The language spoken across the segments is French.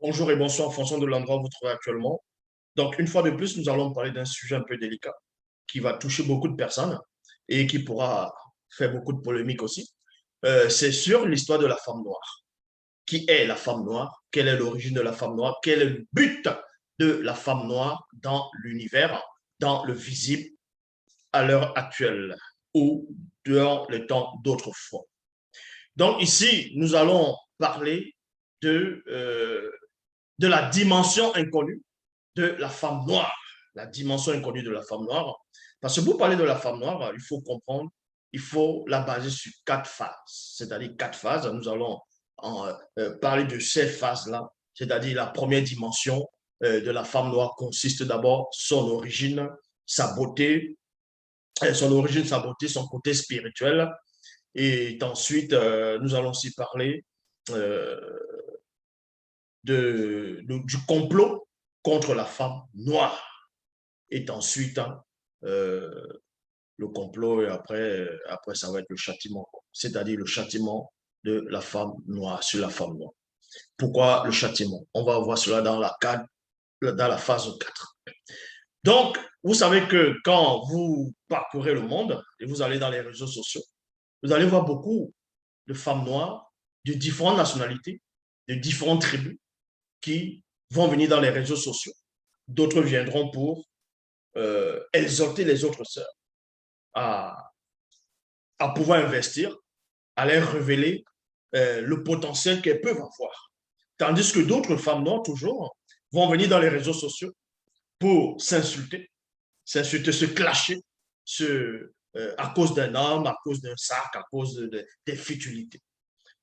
Bonjour et bonsoir en fonction de l'endroit où vous vous trouvez actuellement. Donc, une fois de plus, nous allons parler d'un sujet un peu délicat qui va toucher beaucoup de personnes et qui pourra faire beaucoup de polémiques aussi. C'est sur l'histoire de la femme noire. Qui est la femme noire? Quelle est l'origine de la femme noire? Quel est le but de la femme noire dans l'univers, dans le visible à l'heure actuelle ou dans le temps d'autrefois? Donc, ici, nous allons parler de la dimension inconnue de la femme noire. La dimension inconnue de la femme noire. Parce que pour parler de la femme noire, il faut comprendre, il faut la baser sur quatre phases. C'est-à-dire quatre phases. Nous allons parler de ces phases-là. C'est-à-dire la première dimension de la femme noire consiste d'abord son origine, sa beauté, son côté spirituel. Et ensuite, nous allons aussi parler euh, du complot contre la femme noire. Et ensuite, euh, le complot, et après, ça va être le châtiment, c'est-à-dire le châtiment de la femme noire sur la femme noire. Pourquoi le châtiment? On va voir cela dans la phase 4. Donc, vous savez que quand vous parcourez le monde et vous allez dans les réseaux sociaux, vous allez voir beaucoup de femmes noires de différentes nationalités, de différentes tribus qui vont venir dans les réseaux sociaux. D'autres viendront pour exhorter les autres sœurs à, à pouvoir investir, à leur révéler le potentiel qu'elles peuvent avoir. Tandis que d'autres femmes noires, toujours, vont venir dans les réseaux sociaux pour s'insulter, se clasher à cause d'un homme, à cause d'un sac, à cause des futilités.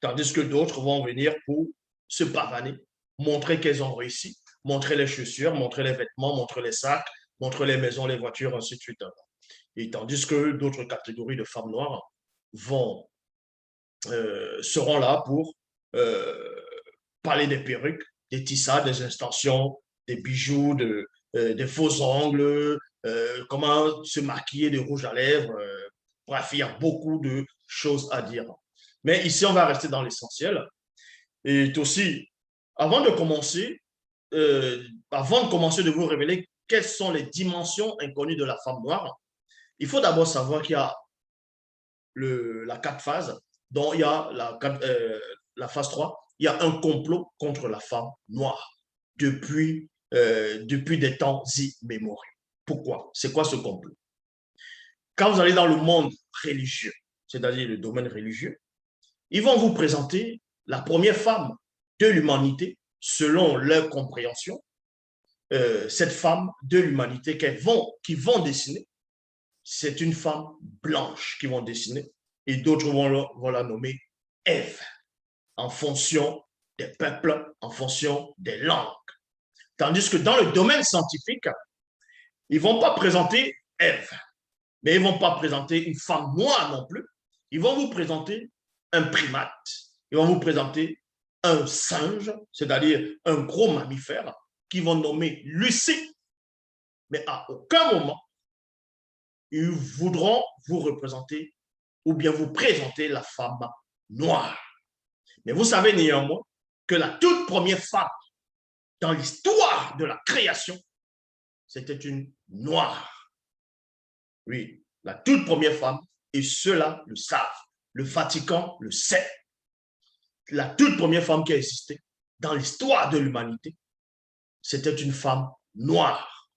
Tandis que d'autres vont venir pour se pavaner, montrer qu'elles ont réussi, montrer les chaussures, montrer les vêtements, montrer les sacs, montrer les maisons, les voitures, ainsi de suite. Et tandis que d'autres catégories de femmes noires seront là pour euh, parler des perruques, des tissades, des extensions, des bijoux, des faux ongles, comment se maquiller de rouge à lèvres. Bref, il y a beaucoup de choses à dire. Mais ici, on va rester dans l'essentiel. Et aussi, avant de commencer, avant de commencer de vous révéler quelles sont les dimensions inconnues de la femme noire, il faut d'abord savoir qu'il y a la quatre phases, dont il y a la phase 3, il y a un complot contre la femme noire depuis des temps immémoriaux. Pourquoi? C'est quoi ce complot? Quand vous allez dans le monde religieux, c'est-à-dire le domaine religieux, ils vont vous présenter la première femme de l'humanité selon leur compréhension. Cette femme de l'humanité qui vont dessiner, c'est une femme blanche qu'ils vont dessiner et d'autres vont la nommer Ève en fonction des peuples, en fonction des langues. Tandis que dans le domaine scientifique, ils ne vont pas présenter Ève, mais ils ne vont pas présenter une femme noire non plus. Ils vont vous présenter un primate, ils vont vous présenter un singe, c'est-à-dire un gros mammifère, qu'ils vont nommer Lucie. Mais à aucun moment, ils voudront vous représenter ou bien vous présenter la femme noire. Mais vous savez néanmoins que la toute première femme dans l'histoire de la création, c'était une noire. Oui, la toute première femme, et ceux-là le savent. Le Vatican le sait. La toute première femme qui a existé dans l'histoire de l'humanité, c'était une femme noire.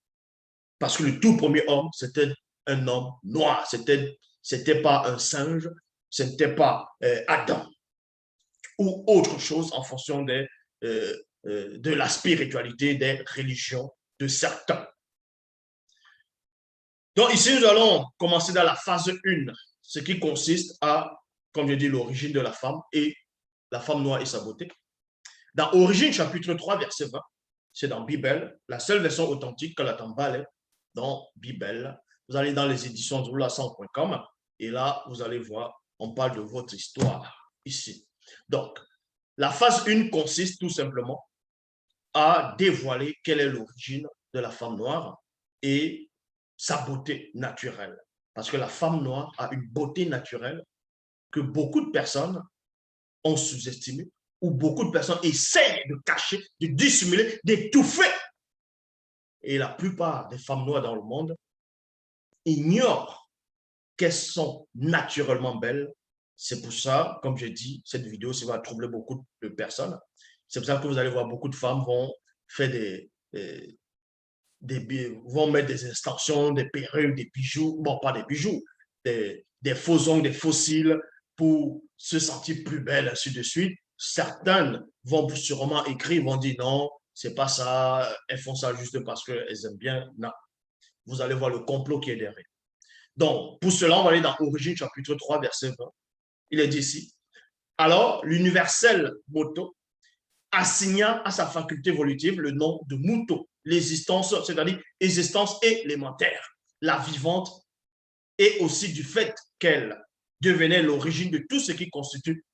Parce que le tout premier homme, c'était un homme noir. C'était pas un singe, ce n'était pas Adam ou autre chose en fonction de la spiritualité des religions de certains. Donc ici, nous allons commencer dans la phase 1, ce qui consiste à, comme je dis, l'origine de la femme et la femme noire et sa beauté. Dans Origine, chapitre 3, verset 20, c'est dans Bible, la seule version authentique que la Tambale dans Bible. Vous allez dans les éditions zoulasan.com et là, vous allez voir, on parle de votre histoire ici. Donc, la phase 1 consiste tout simplement à dévoiler quelle est l'origine de la femme noire et sa beauté naturelle. Parce que la femme noire a une beauté naturelle que beaucoup de personnes ont sous-estimée où beaucoup de personnes essayent de cacher, de dissimuler, d'étouffer. Et la plupart des femmes noires dans le monde ignorent qu'elles sont naturellement belles. C'est pour ça, comme je dis, cette vidéo, ça va troubler beaucoup de personnes. C'est pour ça que vous allez voir beaucoup de femmes vont faire vont mettre des extensions, des perruques, des bijoux, bon, pas des bijoux, des faux ongles, des faux cils pour se sentir plus belle, ainsi de suite. Certaines vont sûrement écrire, vont dire non, c'est pas ça, elles font ça juste parce qu'elles aiment bien. Non, vous allez voir le complot qui est derrière. Donc, pour cela, on va aller dans Origine, chapitre 3, verset 20. Il est dit ici, alors l'universel moto assigna à sa faculté évolutive le nom de muto, l'existence, c'est-à-dire existence élémentaire, la vivante, et aussi du fait qu'elle devenait l'origine de tout ce qui constitue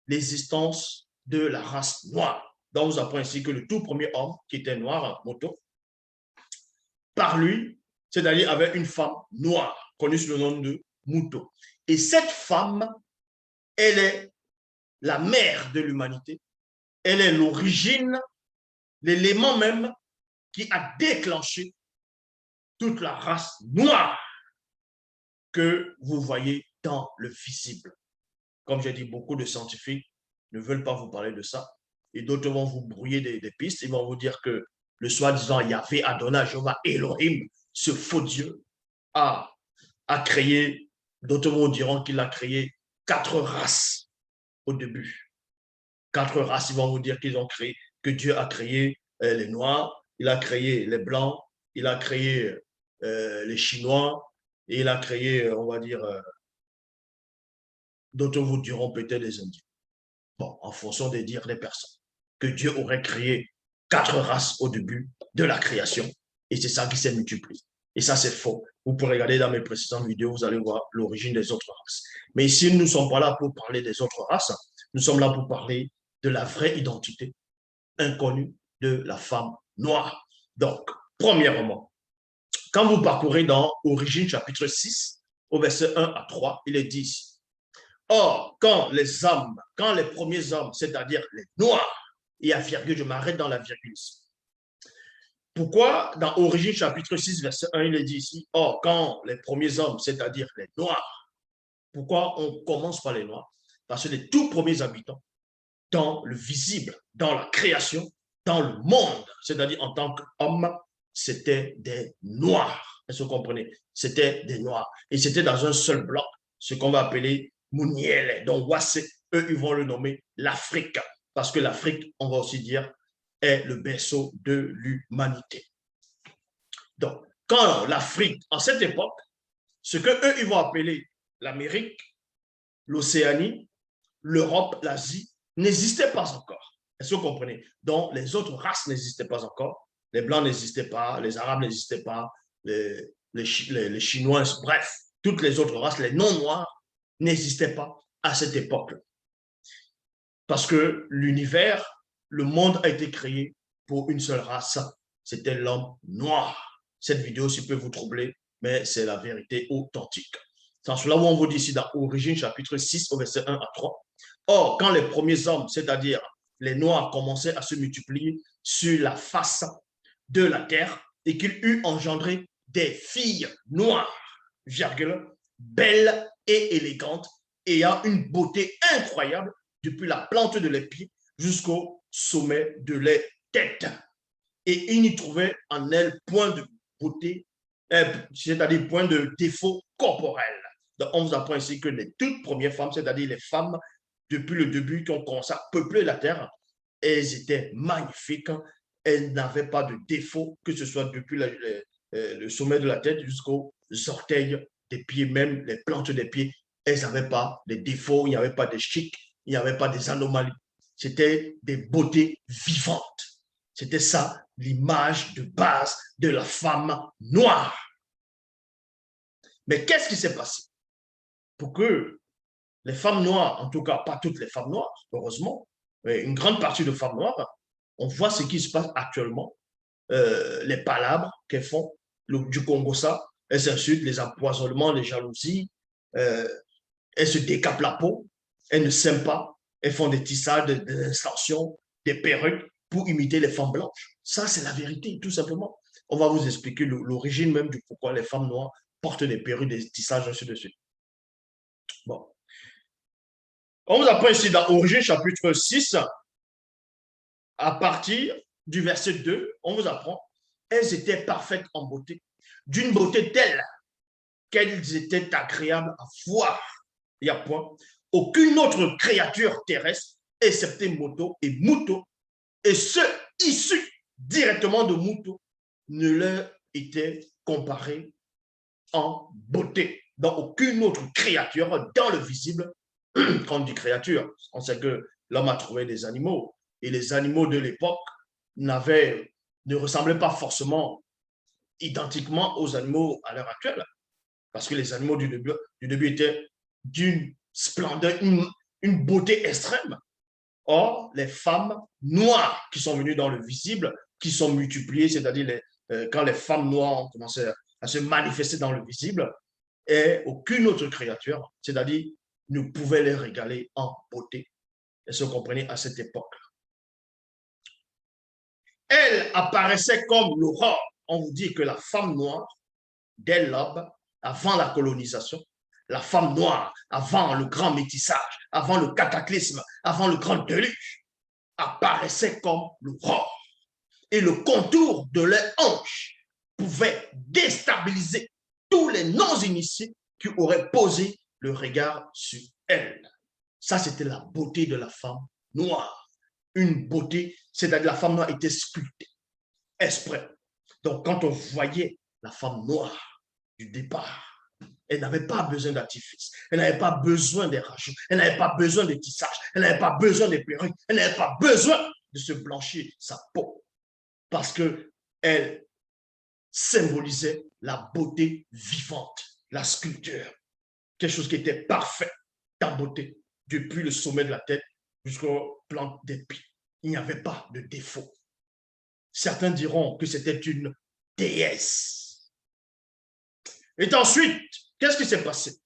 l'existence de la race noire. Donc, on vous apprend ici que le tout premier homme, qui était noir, Moto, par lui, c'est-à-dire avec une femme noire, connue sous le nom de Muto. Et cette femme, elle est la mère de l'humanité. Elle est l'origine, l'élément même qui a déclenché toute la race noire que vous voyez dans le visible. Comme j'ai dit, beaucoup de scientifiques ne veulent pas vous parler de ça. Et d'autres vont vous brouiller des pistes. Ils vont vous dire que le soi-disant Yahvé, Adonai, Jéhovah, Elohim, ce faux Dieu, a créé, d'autres vous diront qu'il a créé 4 races au début. 4 races, ils vont vous dire qu'ils ont créé, que Dieu a créé les Noirs, il a créé les Blancs, il a créé les Chinois, et il a créé, on va dire, d'autres vous diront peut-être les Indiens. Bon, en fonction des dires des personnes, que Dieu aurait créé 4 races au début de la création, et c'est ça qui s'est multiplié. Et ça, c'est faux. Vous pouvez regarder dans mes précédentes vidéos, vous allez voir l'origine des autres races. Mais ici, nous ne sommes pas là pour parler des autres races, nous sommes là pour parler de la vraie identité inconnue de la femme noire. Donc, premièrement, quand vous parcourez dans Origine chapitre 6, au verset 1 à 3, il est dit ici, or, quand les premiers hommes, c'est-à-dire les noirs, et à virgule, je m'arrête dans la virgule ici. Pourquoi dans Origine chapitre 6, verset 1, il est dit ici, or, quand les premiers hommes, c'est-à-dire les noirs, pourquoi on commence par les noirs? Parce que les tout premiers habitants, dans le visible, dans la création, dans le monde, c'est-à-dire en tant qu'homme, c'était des noirs. Est-ce que vous comprenez? C'était des noirs. Et c'était dans un seul bloc, ce qu'on va appeler Mouniele. Donc, Wassé, eux, ils vont le nommer l'Afrique. Parce que l'Afrique, on va aussi dire, est le berceau de l'humanité. Donc, quand l'Afrique, en cette époque, ce qu'eux, ils vont appeler l'Amérique, l'Océanie, l'Europe, l'Asie, n'existait pas encore. Est-ce que vous comprenez? Donc, les autres races n'existaient pas encore. Les Blancs n'existaient pas, les Arabes n'existaient pas, les Chinois, bref, toutes les autres races, les non-noirs, n'existaient pas à cette époque. Parce que l'univers, le monde a été créé pour une seule race, c'était l'homme noir. Cette vidéo, si peut vous troubler, mais c'est la vérité authentique. C'est cela où on vous dit ici dans Origine, chapitre 6, au verset 1 à 3. Or, quand les premiers hommes, c'est-à-dire les Noirs, commençaient à se multiplier sur la face de la terre et qu'ils eurent engendré des filles noires, virgule, belles et élégantes, ayant une beauté incroyable depuis la plante de leurs pieds jusqu'au sommet de leurs têtes. Et ils n'y trouvaient en elles point de beauté, c'est-à-dire point de défaut corporel. Donc, on vous apprend ici que les toutes premières femmes, c'est-à-dire les femmes depuis le début qui ont commencé à peupler la terre, elles étaient magnifiques, elles n'avaient pas de défaut, que ce soit depuis le sommet de la tête jusqu'aux orteils des pieds, même les plantes des pieds, elles n'avaient pas de défauts, il n'y avait pas de chic, il n'y avait pas des anomalies. C'était des beautés vivantes. C'était ça l'image de base de la femme noire. Mais qu'est-ce qui s'est passé pour que les femmes noires, en tout cas pas toutes les femmes noires, heureusement, mais une grande partie de femmes noires, on voit ce qui se passe actuellement, les palabres qu'elles font, du Congo-ça, elles s'insultent, les empoisonnements, les jalousies, elles se décapent la peau, elles ne s'aiment pas, Elles font des tissages, des extensions, des perruques pour imiter les femmes blanches. Ça, c'est la vérité, tout simplement. On va vous expliquer l'origine même du pourquoi les femmes noires portent des perruques, des tissages, ainsi de suite. Bon. On vous apprend ici dans Origine chapitre 6, à partir du verset 2, on vous apprend, elles étaient parfaites en beauté, d'une beauté telle qu'elles étaient agréables à voir. Il y a point. Aucune autre créature terrestre, excepté Moto et Muto, et ceux issus directement de Muto, ne leur était comparé en beauté. Donc, aucune autre créature dans le visible, quand on dit créature, on sait que l'homme a trouvé des animaux, et les animaux de l'époque ne ressemblaient pas forcément identiquement aux animaux à l'heure actuelle, parce que les animaux du début étaient d'une splendeur, une beauté extrême. Or, les femmes noires qui sont venues dans le visible, qui sont multipliées, c'est-à-dire quand les femmes noires ont commencé à se manifester dans le visible, et aucune autre créature, c'est-à-dire ne pouvait les régaler en beauté. Elles se comprenaient à cette époque. Elle apparaissait comme l'aurore. On vous dit que la femme noire, dès l'aube, avant la colonisation, la femme noire, avant le grand métissage, avant le cataclysme, avant le grand déluge, apparaissait comme l'aurore. Et le contour de leurs hanches pouvait déstabiliser tous les non-initiés qui auraient posé le regard sur elle. Ça, c'était la beauté de la femme noire. Une beauté, c'est-à-dire la femme noire était sculptée, exprès. Donc, quand on voyait la femme noire du départ, elle n'avait pas besoin d'artifice, elle n'avait pas besoin des rajouts, elle n'avait pas besoin de tissage, elle n'avait pas besoin des perruques, elle n'avait pas besoin de se blanchir sa peau, parce qu'elle symbolisait la beauté vivante, la sculpture, quelque chose qui était parfait en beauté, depuis le sommet de la tête jusqu'aux plantes des pieds. Il n'y avait pas de défaut. Certains diront que c'était une déesse. Et ensuite, qu'est-ce qui s'est passé?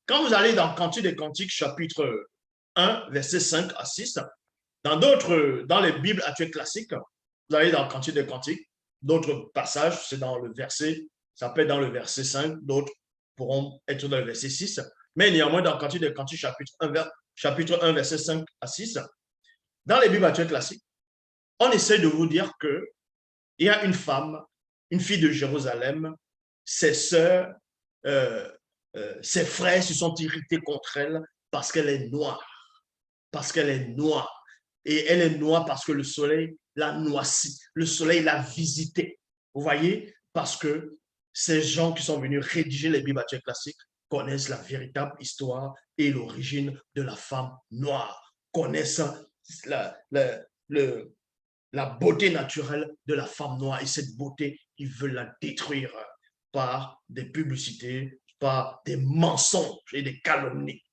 Quand vous allez dans Cantique des Cantiques, chapitre 1, versets 5 à 6, dans les Bibles actuelles classiques, vous allez dans Cantique des Cantiques, d'autres passages, c'est dans le verset, ça peut être dans le verset 5, d'autres pourront être dans le verset 6, mais néanmoins dans Cantique des Cantiques, chapitre 1, verset 5 à 6, dans les Bibles actuelles classiques, on essaie de vous dire qu'il y a une femme, une fille de Jérusalem, ses sœurs, ses frères se sont irrités contre elle parce qu'elle est noire. Parce qu'elle est noire. Et elle est noire parce que le soleil l'a noircie. Le soleil l'a visitée. Vous voyez? Parce que ces gens qui sont venus rédiger les Bibles actuelles classiques connaissent la véritable histoire et l'origine de la femme noire. Connaissent la beauté naturelle de la femme noire. Et cette beauté, ils veulent la détruire par des publicités, par des mensonges et des calomnies.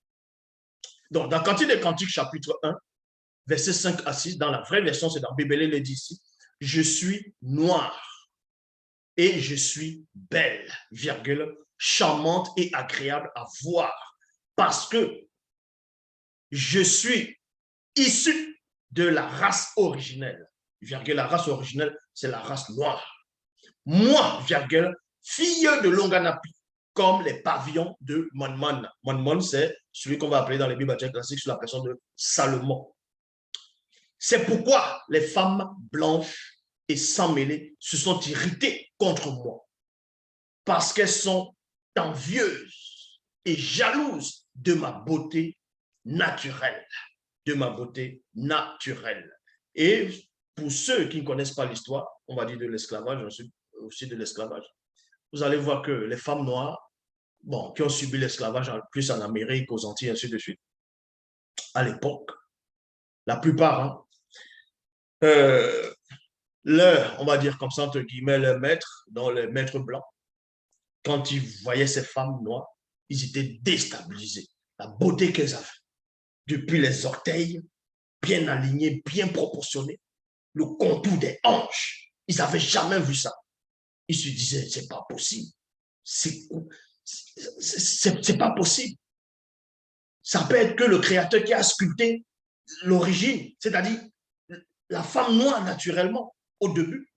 Donc, dans Cantique des Cantiques, chapitre 1, versets 5 à 6, dans la vraie version, c'est dans Bibélé, il dit ici, je suis noire et je suis belle, virgule, charmante et agréable à voir, parce que je suis issu de la race originelle. Virgule, la race originelle, c'est la race noire. Moi, virgule, fille de Longanapi, comme les pavillons de Monmon. Monmon, c'est celui qu'on va appeler dans les Bibles classiques sous la personne de Salomon. C'est pourquoi les femmes blanches et sans mêlée se sont irritées contre moi, parce qu'elles sont envieuses et jalouses de ma beauté naturelle, de ma beauté naturelle. Et pour ceux qui ne connaissent pas l'histoire, on va dire de l'esclavage, aussi de l'esclavage, vous allez voir que les femmes noires, bon, qui ont subi l'esclavage plus en Amérique, aux Antilles, ainsi de suite, à l'époque, la plupart, hein, on va dire comme ça, entre guillemets, leurs maîtres, dans les maîtres blancs, quand ils voyaient ces femmes noires, ils étaient déstabilisés. La beauté qu'elles avaient, depuis les orteils, bien alignés, bien proportionnés, le contour des hanches, ils n'avaient jamais vu ça. Ils se disaient, c'est pas possible. C'est pas possible. Ça peut être que le Créateur qui a sculpté l'origine, c'est-à-dire la femme noire naturellement au début,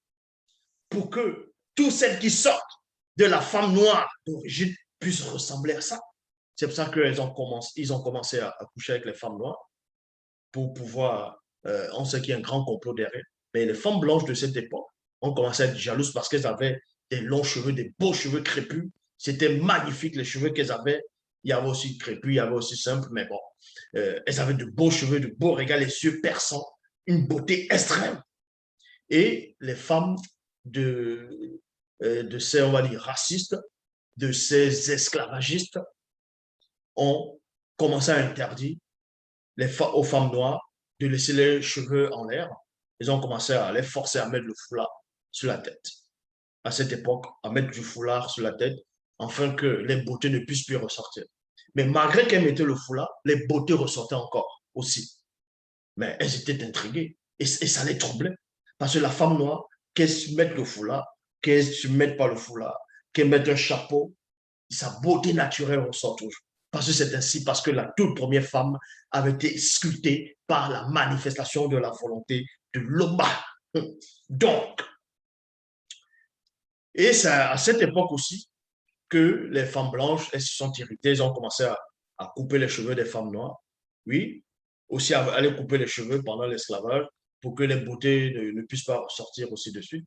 pour que toutes celles qui sortent de la femme noire d'origine puissent ressembler à ça. C'est pour ça qu'ils ont commencé à coucher avec les femmes noires pour pouvoir, on sait qu'il y a un grand complot derrière, mais les femmes blanches de cette époque ont commencé à être jalouses parce qu'elles avaient des longs cheveux, des beaux cheveux crépus. C'était magnifique les cheveux qu'elles avaient. Il y avait aussi crépus, il y avait aussi simple, mais bon, elles avaient de beaux cheveux, de beaux regards, les yeux perçants, une beauté extrême. Et les femmes de ces, on va dire, racistes, de ces esclavagistes, ont commencé à interdire aux femmes noires de laisser les cheveux en l'air. Ils ont commencé à les forcer à mettre le foulard sur la tête. À cette époque, à mettre du foulard sur la tête, afin que les beautés ne puissent plus ressortir. Mais malgré qu'elles mettaient le foulard, les beautés ressortaient encore aussi. Mais elles étaient intriguées et ça les troublait. Parce que la femme noire, qu'elle se mette le foulard, qu'elle ne se mette pas le foulard, qu'elle mette un chapeau, sa beauté naturelle ressort toujours. Parce que c'est ainsi, parce que la toute première femme avait été sculptée par la manifestation de la volonté de l'Oba. Donc, et c'est à cette époque aussi que les femmes blanches, elles se sont irritées, elles ont commencé à couper les cheveux des femmes noires. Oui, aussi à aller couper les cheveux pendant l'esclavage pour que les beautés ne puissent pas sortir aussi dessus.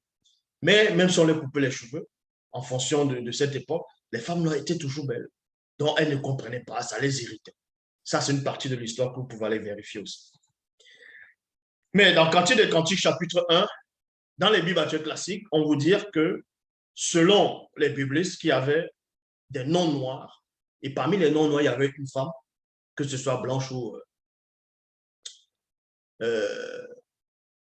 Mais même si on les coupait les cheveux, en fonction de cette époque, les femmes noires étaient toujours belles. Donc, elles ne comprenaient pas, ça les irritait. Ça, c'est une partie de l'histoire que vous pouvez aller vérifier aussi. Mais dans Cantique des Cantiques, chapitre 1, dans les Bibles actuelles classiques, on vous dit que selon les biblistes qui avaient des noms noirs, et parmi les noms noirs, il y avait une femme, que ce soit blanche ou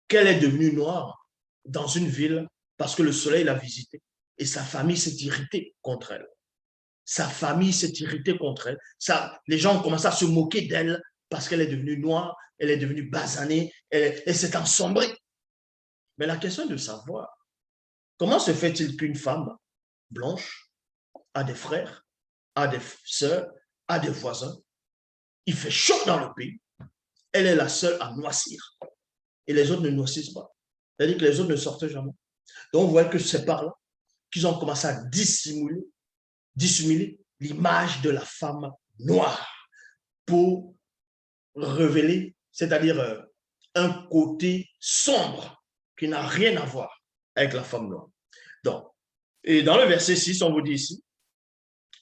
qu'elle est devenue noire dans une ville parce que le soleil l'a visitée. Et sa famille s'est irritée contre elle. Sa famille s'est irritée contre elle. Les gens ont commencé à se moquer d'elle parce qu'elle est devenue noire, elle est devenue basanée, elle s'est ensombrée. Mais la question est de savoir, comment se fait-il qu'une femme blanche a des frères, a des sœurs, a des voisins, il fait chaud dans le pays, elle est la seule à noircir et les autres ne noircissent pas. C'est-à-dire que les autres ne sortent jamais. Donc, vous voyez que c'est par là qu'ils ont commencé à dissimuler l'image de la femme noire pour révéler, c'est-à-dire un côté sombre qui n'a rien à voir avec la femme noire. Donc, et dans le verset 6, on vous dit ici,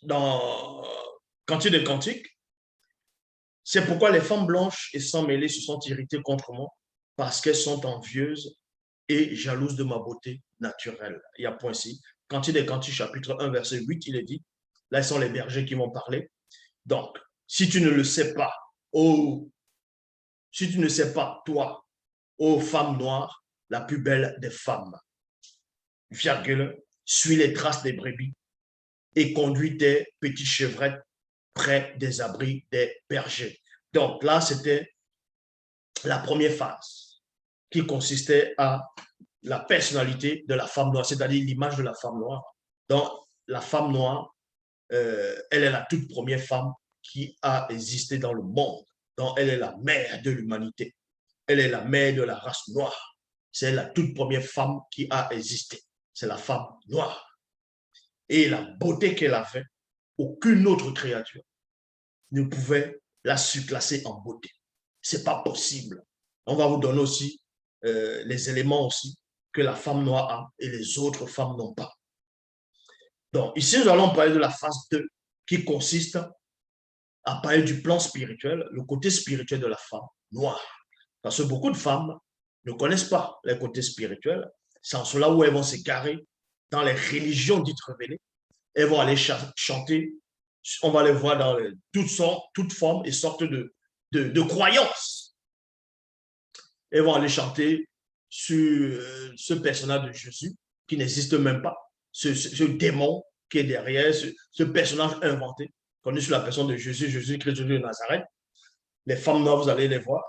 dans Cantique des Cantiques, c'est pourquoi les femmes blanches et sans mêlée se sont irritées contre moi, parce qu'elles sont envieuses et jalouses de ma beauté naturelle. Il y a point ici. Cantique des Cantiques, chapitre 1, verset 8, il est dit, là, ce sont les bergers qui vont parler. Donc, si tu ne le sais pas, si tu ne sais pas, toi, ô femme noire, la plus belle des femmes, virgule, suis les traces des brebis et conduis tes petits chevrettes près des abris des bergers. Donc là, c'était la première phase qui consistait à la personnalité de la femme noire, c'est-à-dire l'image de la femme noire. Donc, la femme noire, elle est la toute première femme qui a existé dans le monde. Donc, elle est la mère de l'humanité. Elle est la mère de la race noire. C'est la toute première femme qui a existé. C'est la femme noire. Et la beauté qu'elle avait, aucune autre créature ne pouvait la surclasser en beauté. C'est pas possible. On va vous donner aussi les éléments aussi que la femme noire a et les autres femmes n'ont pas. Donc, ici, nous allons parler de la phase 2 qui consiste à parler du plan spirituel, le côté spirituel de la femme noire. Parce que beaucoup de femmes ne connaissent pas les côtés spirituels. C'est en cela où elles vont s'égarer dans les religions dites révélées. Elles vont aller chanter. On va les voir dans toutes formes et sortes de croyances. Elles vont aller chanter sur ce personnage de Jésus qui n'existe même pas, ce démon qui est derrière, ce personnage inventé, connu sur la personne de Jésus, Jésus-Christ de Nazareth. Les femmes noires, vous allez les voir.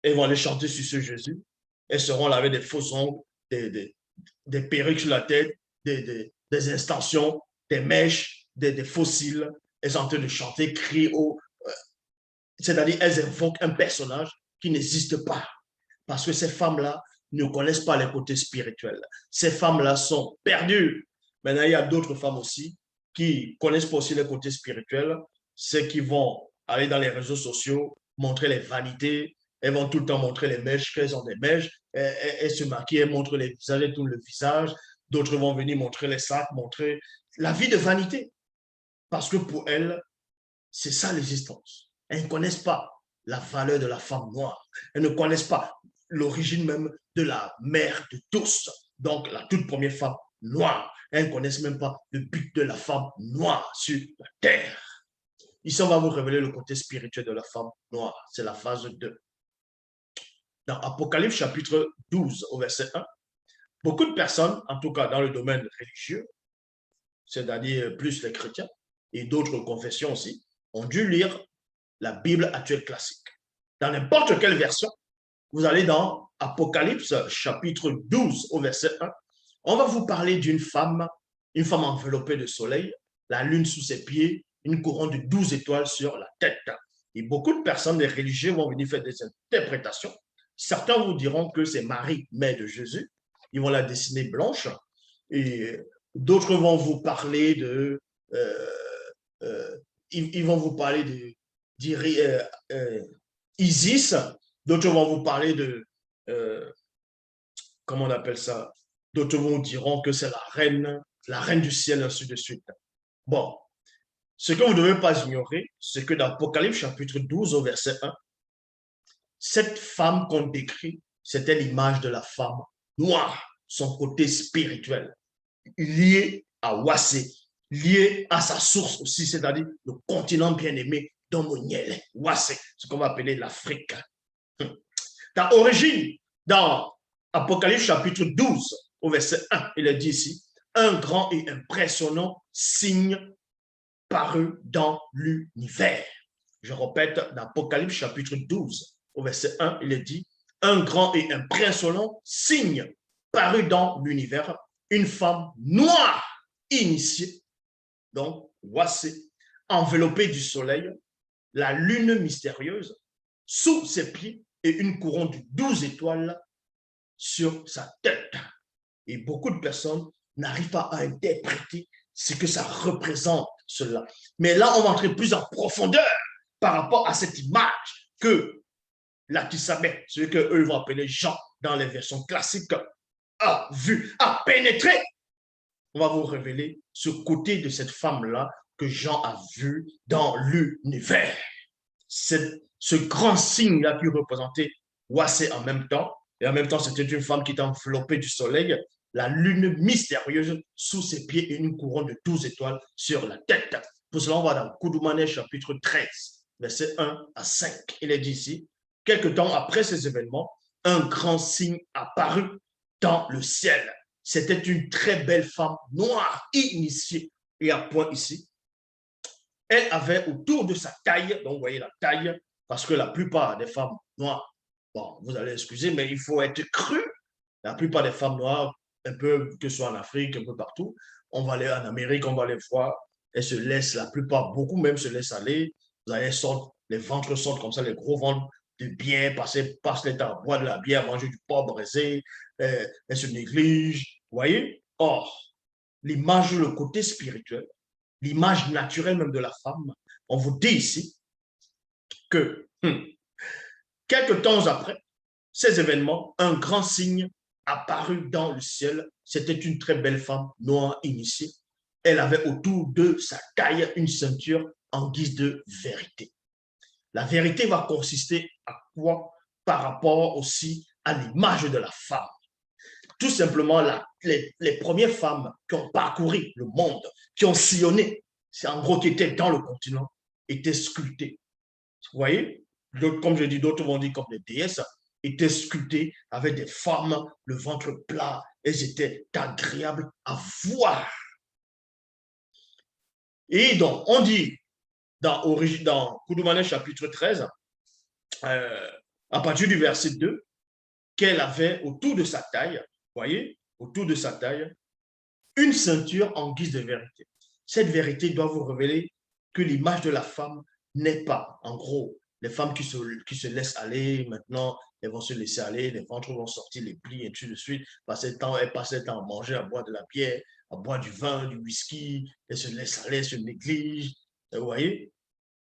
Elles vont aller chanter sur ce Jésus. Elles seront là avec des faux ongles, des perruques sur la tête, des extensions, des mèches, des fossiles. Elles sont en train de chanter, crier c'est-à-dire elles invoquent un personnage qui n'existe pas. Parce que ces femmes-là ne connaissent pas les côtés spirituels. Ces femmes-là sont perdues. Maintenant, il y a d'autres femmes aussi qui connaissent pas aussi les côtés spirituels. C'est qui vont aller dans les réseaux sociaux, montrer les vanités. Elles vont tout le temps montrer les mèches, qu'elles ont des mèches. Elles se maquillent, elles montrent les visages, elles tournent le visage. D'autres vont venir montrer les sacs, montrer la vie de vanité. Parce que pour elles, c'est ça l'existence. Elles ne connaissent pas la valeur de la femme noire. Elles ne connaissent pas l'origine même de la mère de tous. Donc, la toute première femme noire. Elles ne connaissent même pas le but de la femme noire sur la terre. Ici, on va vous révéler le côté spirituel de la femme noire. C'est la phase 2. Dans Apocalypse chapitre 12 au verset 1, beaucoup de personnes, en tout cas dans le domaine religieux, c'est-à-dire plus les chrétiens et d'autres confessions aussi, ont dû lire la Bible actuelle classique. Dans n'importe quelle version, vous allez dans Apocalypse chapitre 12 au verset 1, on va vous parler d'une femme, une femme enveloppée de soleil, la lune sous ses pieds, une couronne de 12 étoiles sur la tête. Et beaucoup de personnes, des religieux, vont venir faire des interprétations. Certains vous diront que c'est Marie, mère de Jésus. Ils vont la dessiner blanche. Et d'autres vont vous parler de... ils vont vous parler de Isis. D'autres vont vous parler de... comment on appelle ça? D'autres vous diront que c'est la reine du ciel, ainsi de suite. Bon, ce que vous ne devez pas ignorer, c'est que dans Apocalypse chapitre 12 au verset 1, cette femme qu'on décrit, c'était l'image de la femme noire, son côté spirituel, lié à Wassé, lié à sa source aussi, c'est-à-dire le continent bien-aimé d'Omoniel, Wassé, ce qu'on va appeler l'Afrique. Dans Origine, dans Apocalypse chapitre 12, au verset 1, il est dit ici, un grand et impressionnant signe paru dans l'univers. Je répète, dans Apocalypse chapitre 12, au verset 1, il est dit, un grand et impressionnant signe paru dans l'univers, une femme noire initiée, donc Wassé, enveloppée du soleil, la lune mystérieuse, sous ses pieds et une couronne de 12 étoiles sur sa tête. Et beaucoup de personnes n'arrivent pas à interpréter ce que ça représente, cela. Mais là, on va entrer plus en profondeur par rapport à cette image que la Tissabé, ce qu'eux vont appeler Jean dans les versions classiques, a vu, a pénétré. On va vous révéler ce côté de cette femme-là que Jean a vu dans l'univers. Ce grand signe-là qui représentait Wassé en même temps, et en même temps, c'était une femme qui était enveloppée du soleil, la lune mystérieuse sous ses pieds et une couronne de 12 étoiles sur la tête. Pour cela, on va dans Koudoumane chapitre 13, versets 1 à 5. Il est dit ici, quelque temps après ces événements, un grand signe apparut dans le ciel. C'était une très belle femme noire, initiée, et à point ici. Elle avait autour de sa taille, donc vous voyez la taille, parce que la plupart des femmes noires, bon, vous allez excuser, mais il faut être cru. La plupart des femmes noires, un peu, que ce soit en Afrique, un peu partout, on va aller en Amérique, on va les voir, elles se laissent, la plupart, beaucoup même se laissent aller. Vous allez sortent, les ventres sortent comme ça, les gros ventres de bien, passent les temps à boire de la bière, manger du porc braisé, elles se négligent, vous voyez? Or, l'image, le côté spirituel, l'image naturelle même de la femme, on vous dit ici que quelques temps après ces événements, un grand signe apparut dans le ciel. C'était une très belle femme noire initiée. Elle avait autour de sa taille une ceinture en guise de vérité. La vérité va consister à quoi? Par rapport aussi à l'image de la femme. Tout simplement, les premières femmes qui ont parcouru le monde, qui ont sillonné, c'est en gros qui étaient dans le continent, étaient sculptées. Vous voyez? Comme je dis, d'autres vont dire comme des déesses, étaient sculptées avec des formes, le ventre plat, elles étaient agréables à voir. Et donc, on dit dans Koudoumane chapitre 13, à partir du verset 2, qu'elle avait autour de sa taille, vous voyez, autour de sa taille, une ceinture en guise de vérité. Cette vérité doit vous révéler que l'image de la femme n'est pas, en gros, les femmes qui se laissent aller, maintenant, elles vont se laisser aller, les ventres vont sortir, les plis, et ainsi de suite. Elles passent le temps à manger, à boire de la bière, à boire du vin, du whisky, elles se laissent aller, elles se négligent. Vous voyez?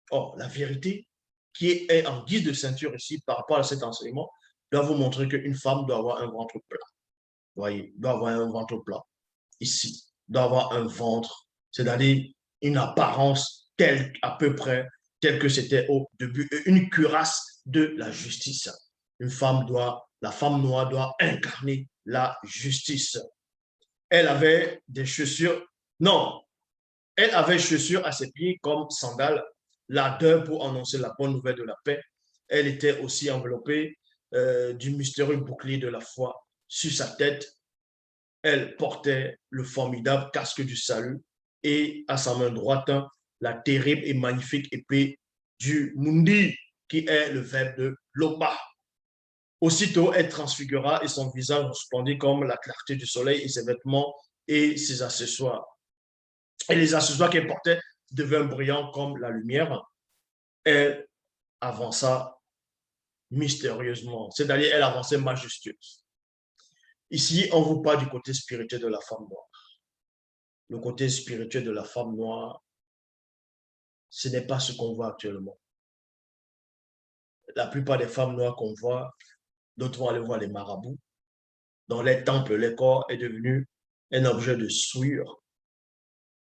Or, la vérité qui est en guise de ceinture ici par rapport à cet enseignement doit vous montrer qu'une femme doit avoir un ventre plat. Vous voyez? Doit avoir un ventre plat ici, doit avoir un ventre, c'est-à-dire une apparence telle, à peu près, telle que c'était au début, une cuirasse de la justice. La femme noire doit incarner la justice. Elle avait des chaussures, non, elle avait chaussures à ses pieds comme sandales, l'ardeur pour annoncer la bonne nouvelle de la paix. Elle était aussi enveloppée du mystérieux bouclier de la foi sur sa tête. Elle portait le formidable casque du salut et à sa main droite la terrible et magnifique épée du Mundi, qui est le verbe de Loba. Aussitôt, elle transfigura et son visage resplendit comme la clarté du soleil et ses vêtements et ses accessoires. Et les accessoires qu'elle portait devinrent brillants comme la lumière. Elle avança mystérieusement, c'est-à-dire elle avançait majestueuse. Ici, on vous parle du côté spirituel de la femme noire. Le côté spirituel de la femme noire, ce n'est pas ce qu'on voit actuellement. La plupart des femmes noires qu'on voit, d'autres vont aller voir les marabouts. Dans les temples, le corps est devenu un objet de souillure.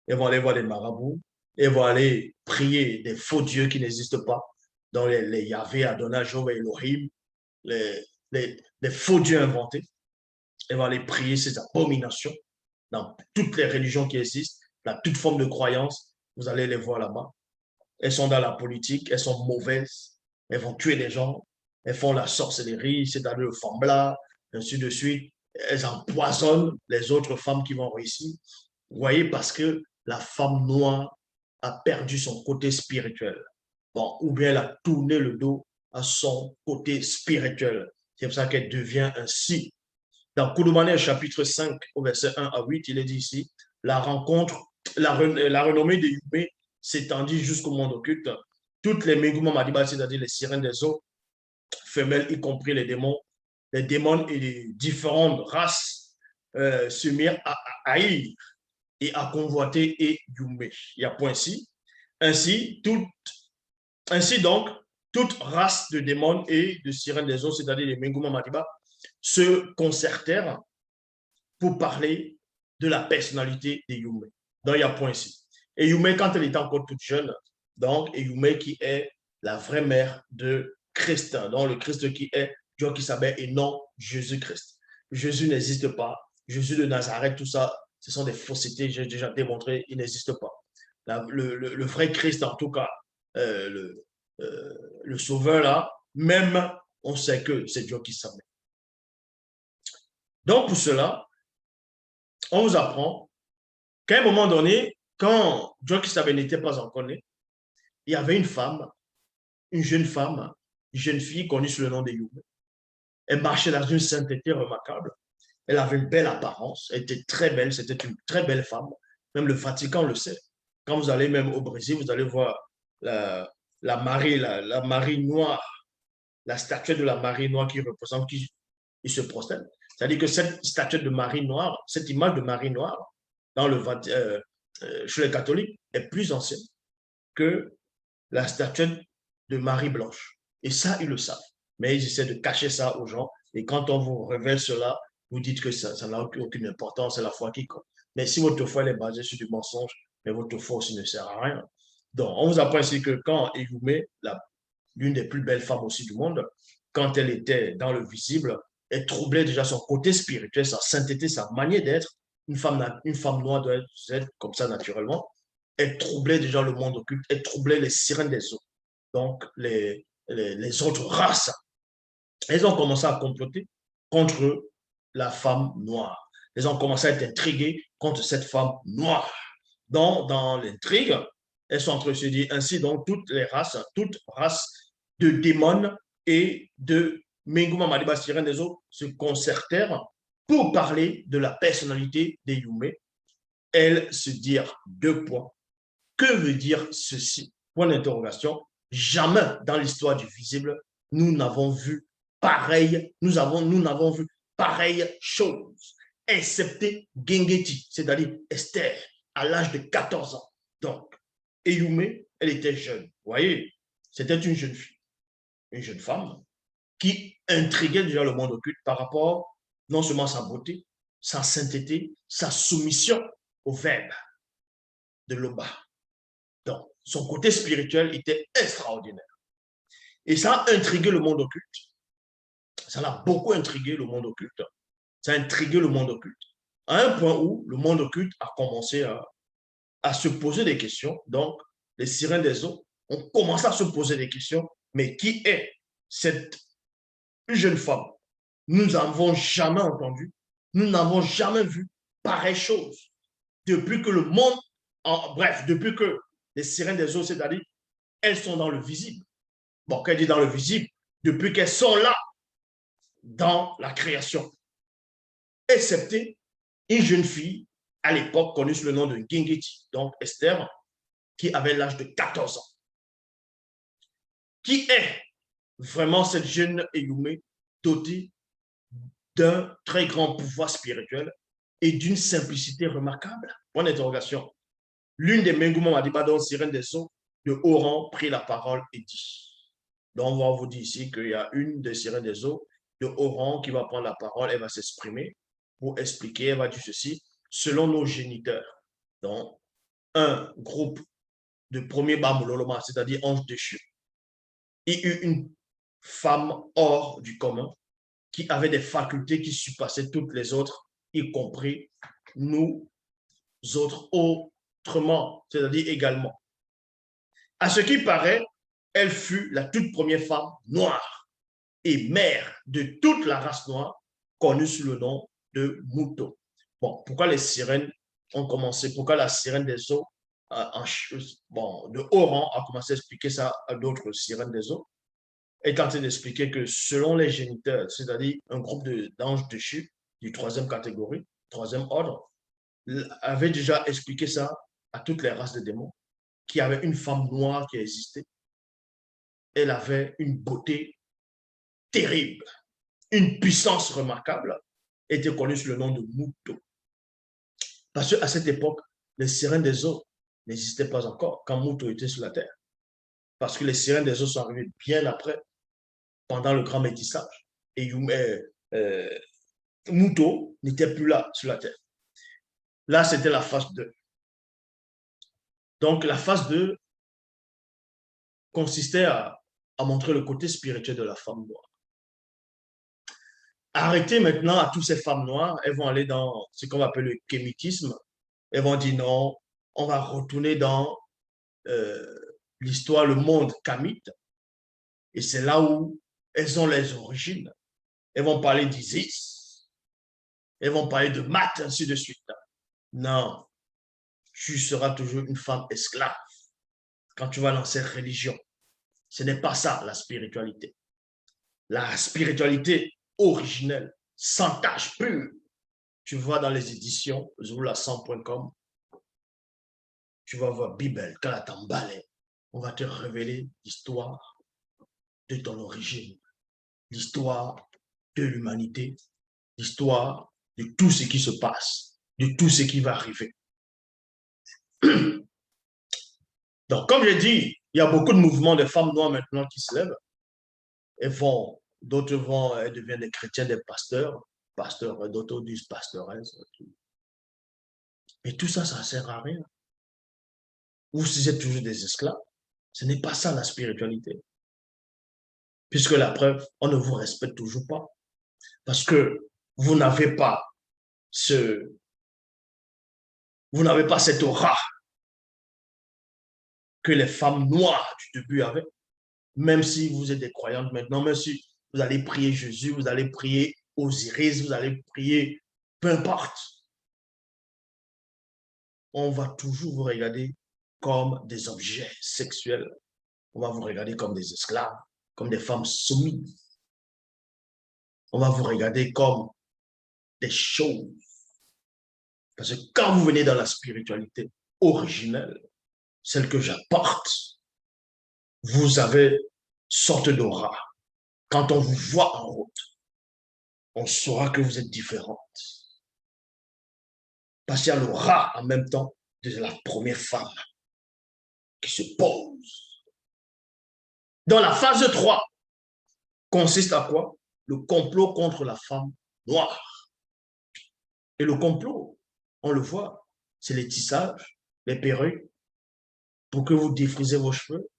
Ils vont aller voir les marabouts, ils vont aller prier des faux dieux qui n'existent pas, dans les Yahvé, Adonai, Jéhovah, Elohim, les faux dieux inventés. Ils vont aller prier ces abominations dans toutes les religions qui existent, dans toute forme de croyance. Vous allez les voir là-bas. Elles sont dans la politique, elles sont mauvaises, elles vont tuer des gens, elles font la sorcellerie, c'est-à-dire le fambla, ainsi de suite. Elles empoisonnent les autres femmes qui vont réussir. Vous voyez, parce que la femme noire a perdu son côté spirituel. Bon, ou bien elle a tourné le dos à son côté spirituel. C'est pour ça qu'elle devient ainsi. Dans Koudoumane, chapitre 5, au verset 1 à 8, il est dit ici, la rencontre, la renommée de Yubé s'étendit jusqu'au monde occulte. Toutes les Meguma Madiba, c'est-à-dire les sirènes des eaux, femelles, y compris les démons et les différentes races se mirent à haïr et à convoiter et Yumé. Il y a point ici. Ainsi donc, toute race de démons et de sirènes des eaux, c'est-à-dire les Meguma Madiba, se concertèrent pour parler de la personnalité de Yumé. Donc, il y a point ici. Et Yumé, quand elle était encore toute jeune, donc, et Yumé qui est la vraie mère de Christ, donc le Christ qui est Dieu qui s'appelle et non Jésus-Christ. Jésus n'existe pas. Jésus de Nazareth, tout ça, ce sont des faussetés, j'ai déjà démontré, il n'existe pas. Le vrai Christ, en tout cas, le sauveur là, même on sait que c'est Dieu qui s'appelle. Donc, pour cela, on vous apprend qu'à un moment donné, quand Dieu qui s'appelle n'était pas encore né, il y avait une femme, une jeune fille connue sous le nom de Yumé. Elle marchait dans une sainteté remarquable. Elle avait une belle apparence, elle était très belle, c'était une très belle femme. Même le Vatican le sait. Quand vous allez même au Brésil, vous allez voir la Marie noire, la statuette de la Marie noire qui représente, qui se prosterne. C'est-à-dire que cette statuette de Marie noire, cette image de Marie noire, dans chez les catholiques, est plus ancienne que la statuette de Marie blanche. Et ça, ils le savent. Mais ils essaient de cacher ça aux gens. Et quand on vous révèle cela, vous dites que ça n'a aucune importance, c'est la foi qui compte. Mais si votre foi est basée sur du mensonge, mais votre foi aussi ne sert à rien. Donc, on vous apprend ici que quand Yumé, l'une des plus belles femmes aussi du monde, quand elle était dans le visible, elle troublait déjà son côté spirituel, sa sainteté, sa manière d'être. Une femme noire doit être comme ça naturellement. Elle troublait déjà le monde occulte, elle troublait les sirènes des eaux. Donc, les autres races, elles ont commencé à comploter contre la femme noire. Elles ont commencé à être intriguées contre cette femme noire. Donc, dans l'intrigue, elles sont en train de se dire ainsi, donc, toutes races de démons et de Menguma Madiba Sirène des autres se concertèrent pour parler de la personnalité de Yumé. Elles se dirent deux points. Que veut dire ceci? Point d'interrogation. jamais dans l'histoire du visible, nous n'avons vu pareil, nous n'avons vu pareille chose, excepté Gengeti, c'est-à-dire Esther, à l'âge de 14 ans. Donc, Eyumé, elle était jeune. Vous voyez, c'était une jeune fille, une jeune femme qui intriguait déjà le monde occulte par rapport non seulement à sa beauté, sa sainteté, sa soumission au verbe de l'Oba. Donc, son côté spirituel était extraordinaire. Et ça a intrigué le monde occulte. Ça l'a beaucoup intrigué le monde occulte. Ça a intrigué le monde occulte. À un point où le monde occulte a commencé à se poser des questions. Donc, les sirènes des eaux ont commencé à se poser des questions. Mais qui est cette jeune femme? Nous n'avons jamais entendu, nous n'avons jamais vu pareille chose. Depuis que le monde, bref, depuis que les sirènes des eaux, c'est-à-dire, elles sont dans le visible. Bon, qu'elle dit dans le visible, depuis qu'elles sont là, dans la création. Excepté une jeune fille, à l'époque connue sous le nom de Gengeti, donc Esther, qui avait l'âge de 14 ans. Qui est vraiment cette jeune Eyumé dotée d'un très grand pouvoir spirituel et d'une simplicité remarquable? Point d'interrogation. L'une des Mengoumon Madiba, donc sirène des eaux, de haut rang, prit la parole et dit. Donc, on va vous dire ici qu'il y a une des sirènes des eaux de haut rang qui va prendre la parole, elle va s'exprimer pour expliquer, elle va dire ceci, selon nos géniteurs. Donc, un groupe de premier Bambololoma, c'est-à-dire ange déchu, il y eut une femme hors du commun qui avait des facultés qui surpassaient toutes les autres, y compris nous autres autrement, c'est-à-dire également. À ce qui paraît, elle fut la toute première femme noire et mère de toute la race noire connue sous le nom de Muto. Bon, pourquoi les sirènes ont commencé, pourquoi la sirène des eaux de haut rang a commencé à expliquer ça à d'autres sirènes des eaux, est en train d'expliquer que selon les géniteurs, c'est-à-dire un groupe d'anges déchus du troisième catégorie, troisième ordre, avait déjà expliqué ça à toutes les races de démons, qu'il y avait une femme noire qui existait. Elle avait une beauté terrible, une puissance remarquable, était connue sous le nom de Muto. Parce qu'à cette époque, les sirènes des eaux n'existaient pas encore quand Muto était sur la terre. Parce que les sirènes des eaux sont arrivées bien après, pendant le grand métissage. Et Muto n'était plus là sur la terre. Là, c'était la phase 2. Donc, la phase 2 consistait à montrer le côté spirituel de la femme noire. Arrêtez maintenant à toutes ces femmes noires, elles vont aller dans ce qu'on appelle le kémitisme. Elles vont dire non, on va retourner dans l'histoire, le monde kamite. Et c'est là où elles ont les origines. Elles vont parler d'Isis, elles vont parler de Math, ainsi de suite. Non, tu seras toujours une femme esclave quand tu vas dans cette religion. Ce n'est pas ça, la spiritualité. La spiritualité originelle, sans tache pure, tu vois dans les éditions zoula100.com, tu vas voir Bible, Kalatambale, on va te révéler l'histoire de ton origine, l'histoire de l'humanité, l'histoire de tout ce qui se passe, de tout ce qui va arriver. Donc, comme je dis, il y a beaucoup de mouvements de femmes noires maintenant qui se lèvent. D'autres vont, elles deviennent des chrétiens, des pasteurs, d'autres disent pasteuresses. Mais tout ça, ça ne sert à rien. Ou si c'est toujours des esclaves, ce n'est pas ça la spiritualité. Puisque la preuve, on ne vous respecte toujours pas. Parce que vous n'avez pas cette aura que les femmes noires du début avaient. Même si vous êtes des croyantes maintenant, même si vous allez prier Jésus, vous allez prier Osiris, vous allez prier, peu importe. On va toujours vous regarder comme des objets sexuels. On va vous regarder comme des esclaves, comme des femmes soumises. On va vous regarder comme des choses. Parce que quand vous venez dans la spiritualité originelle, celle que j'apporte, vous avez sorte d'aura. Quand on vous voit en route, on saura que vous êtes différente. Parce qu'il y a l'aura en même temps de la première femme qui se pose. Dans la phase 3, consiste à quoi? Le complot contre la femme noire. Et le complot, on le voit, c'est les tissages, les perruques, pour que vous défrisez vos cheveux,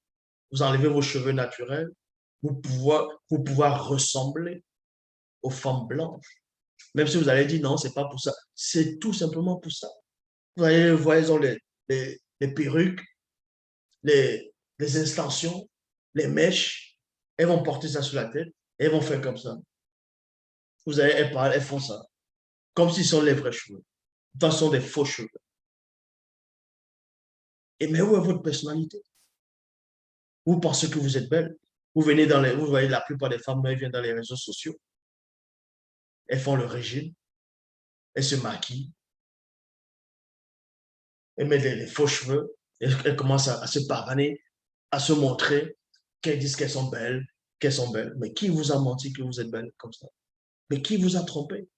vous enlevez vos cheveux naturels, pour pouvoir ressembler aux femmes blanches. Même si vous allez dire non, c'est pas pour ça. C'est tout simplement pour ça. Vous voyez, ils ont les perruques, les extensions, les mèches. Elles vont porter ça sur la tête et elles vont faire comme ça. Vous allez, elles parlent, elles font ça. Comme si ce sont les vrais cheveux. Ce sont des faux cheveux. Et mais où est votre personnalité? Vous pensez que vous êtes belle? Vous voyez la plupart des femmes, elles viennent dans les réseaux sociaux. Elles font le régime. Elles se maquillent. Elles mettent les faux cheveux. Elles commencent à se pavaner, à se montrer, qu'elles disent qu'elles sont belles, qu'elles sont belles. Mais qui vous a menti que vous êtes belle comme ça? Mais qui vous a trompé?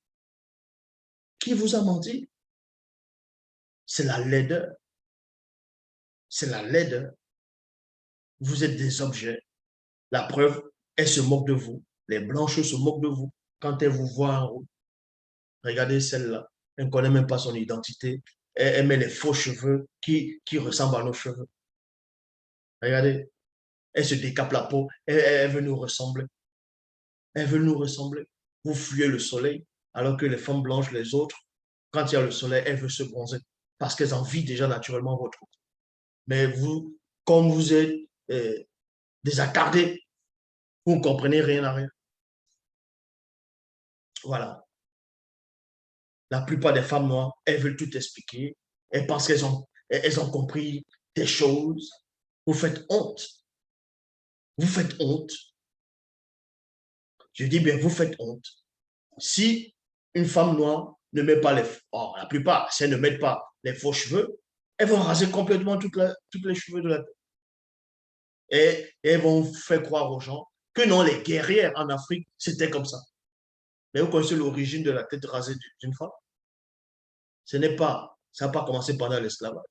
Qui vous a menti? C'est la laideur. C'est la laideur. Vous êtes des objets. La preuve, elles se moquent de vous. Les blanches se moquent de vous quand elles vous voient en route. Regardez celle-là. Elle ne connaît même pas son identité. Elle met les faux cheveux qui ressemblent à nos cheveux. Regardez. Elle se décape la peau. Elle veut nous ressembler. Elle veut nous ressembler. Vous fuyez le soleil, alors que les femmes blanches, les autres, quand il y a le soleil, elles veulent se bronzer parce qu'elles envient déjà naturellement votre route. Mais vous, comme vous êtes des attardés, vous ne comprenez rien à rien. Voilà. La plupart des femmes noires, elles veulent tout expliquer. Elles pensent elles ont compris des choses. Vous faites honte. Vous faites honte. Je dis bien, vous faites honte. Si une femme noire ne met pas la plupart, si elles ne mettent pas les faux cheveux, elles vont raser complètement toutes les cheveux de la tête. Et elles vont faire croire aux gens que non, les guerrières en Afrique, c'était comme ça. Mais vous connaissez l'origine de la tête rasée d'une femme? Ça n'a pas commencé pendant l'esclavage.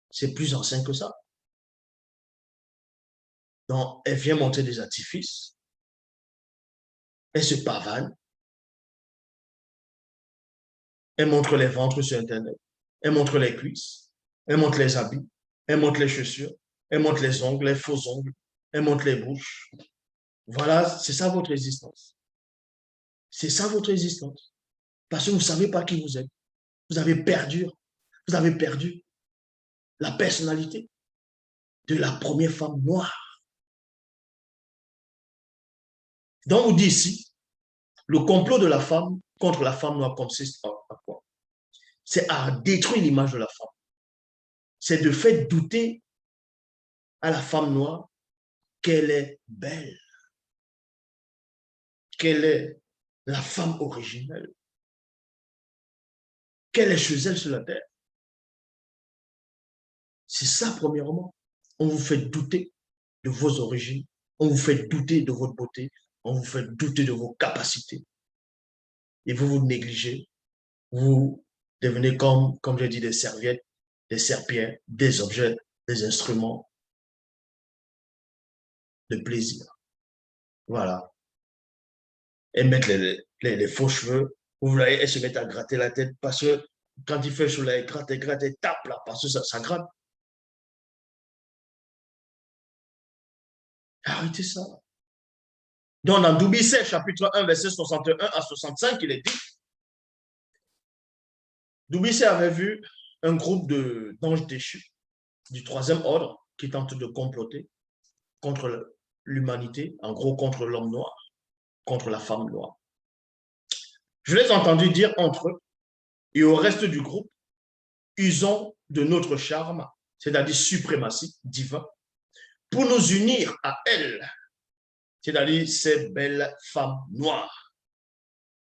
C'est plus ancien que ça. Donc, elle vient monter des artifices. Elle se pavane. Elle montre les ventres sur Internet. Elle montre les cuisses. Elle montre les habits. Elle montre les chaussures. Elle montre les ongles, les faux ongles. Elle montre les bouches. Voilà, c'est ça votre existence. C'est ça votre existence. Parce que vous ne savez pas qui vous êtes. Vous avez perdu la personnalité de la première femme noire. Donc, on dit ici, le complot de la femme contre la femme noire consiste à quoi? C'est à détruire l'image de la femme. C'est de faire douter à la femme noire qu'elle est belle, qu'elle est la femme originelle, qu'elle est chez elle sur la terre. C'est ça, premièrement. On vous fait douter de vos origines, on vous fait douter de votre beauté, on vous fait douter de vos capacités. Et vous vous négligez, vous devenez comme je dis, des serviettes, des serpillères, des objets, des instruments de plaisir. Voilà. Et mettre les faux cheveux, vous voyez, elles se mettent à gratter la tête parce que quand il fait chaud, elle gratte, elle tape là, parce que ça gratte. Arrêtez ça. Donc, dans Doubicet, chapitre 1, verset 61 à 65, il est dit, Doubicet avait vu un groupe d'anges déchus du troisième ordre qui tentent de comploter contre l'humanité, en gros contre l'homme noir, contre la femme noire. Je les ai entendus dire entre eux et au reste du groupe, usons de notre charme, c'est-à-dire suprématie divin, pour nous unir à elle, c'est-à-dire ces belles femmes noires.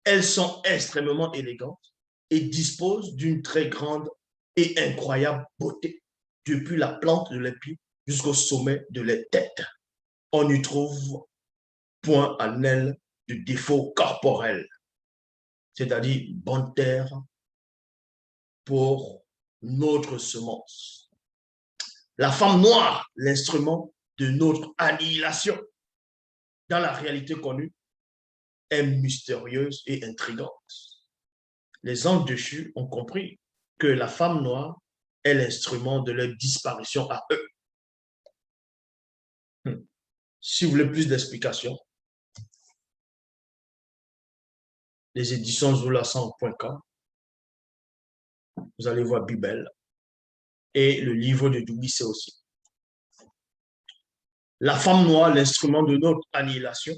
Elles sont extrêmement élégantes et disposent d'une très grande et incroyable beauté depuis la plante de leurs pieds jusqu'au sommet de les têtes. On n'y trouve point en elle de défaut corporel, c'est-à-dire bonne terre pour notre semence. La femme noire, l'instrument de notre annihilation, dans la réalité connue, est mystérieuse et intrigante. Les anges déchus ont compris que la femme noire est l'instrument de leur disparition à eux. Si vous voulez plus d'explications, les éditions Zoulasan.com, vous allez voir Bible et le livre de Doumbissé aussi. La femme noire, l'instrument de notre annihilation,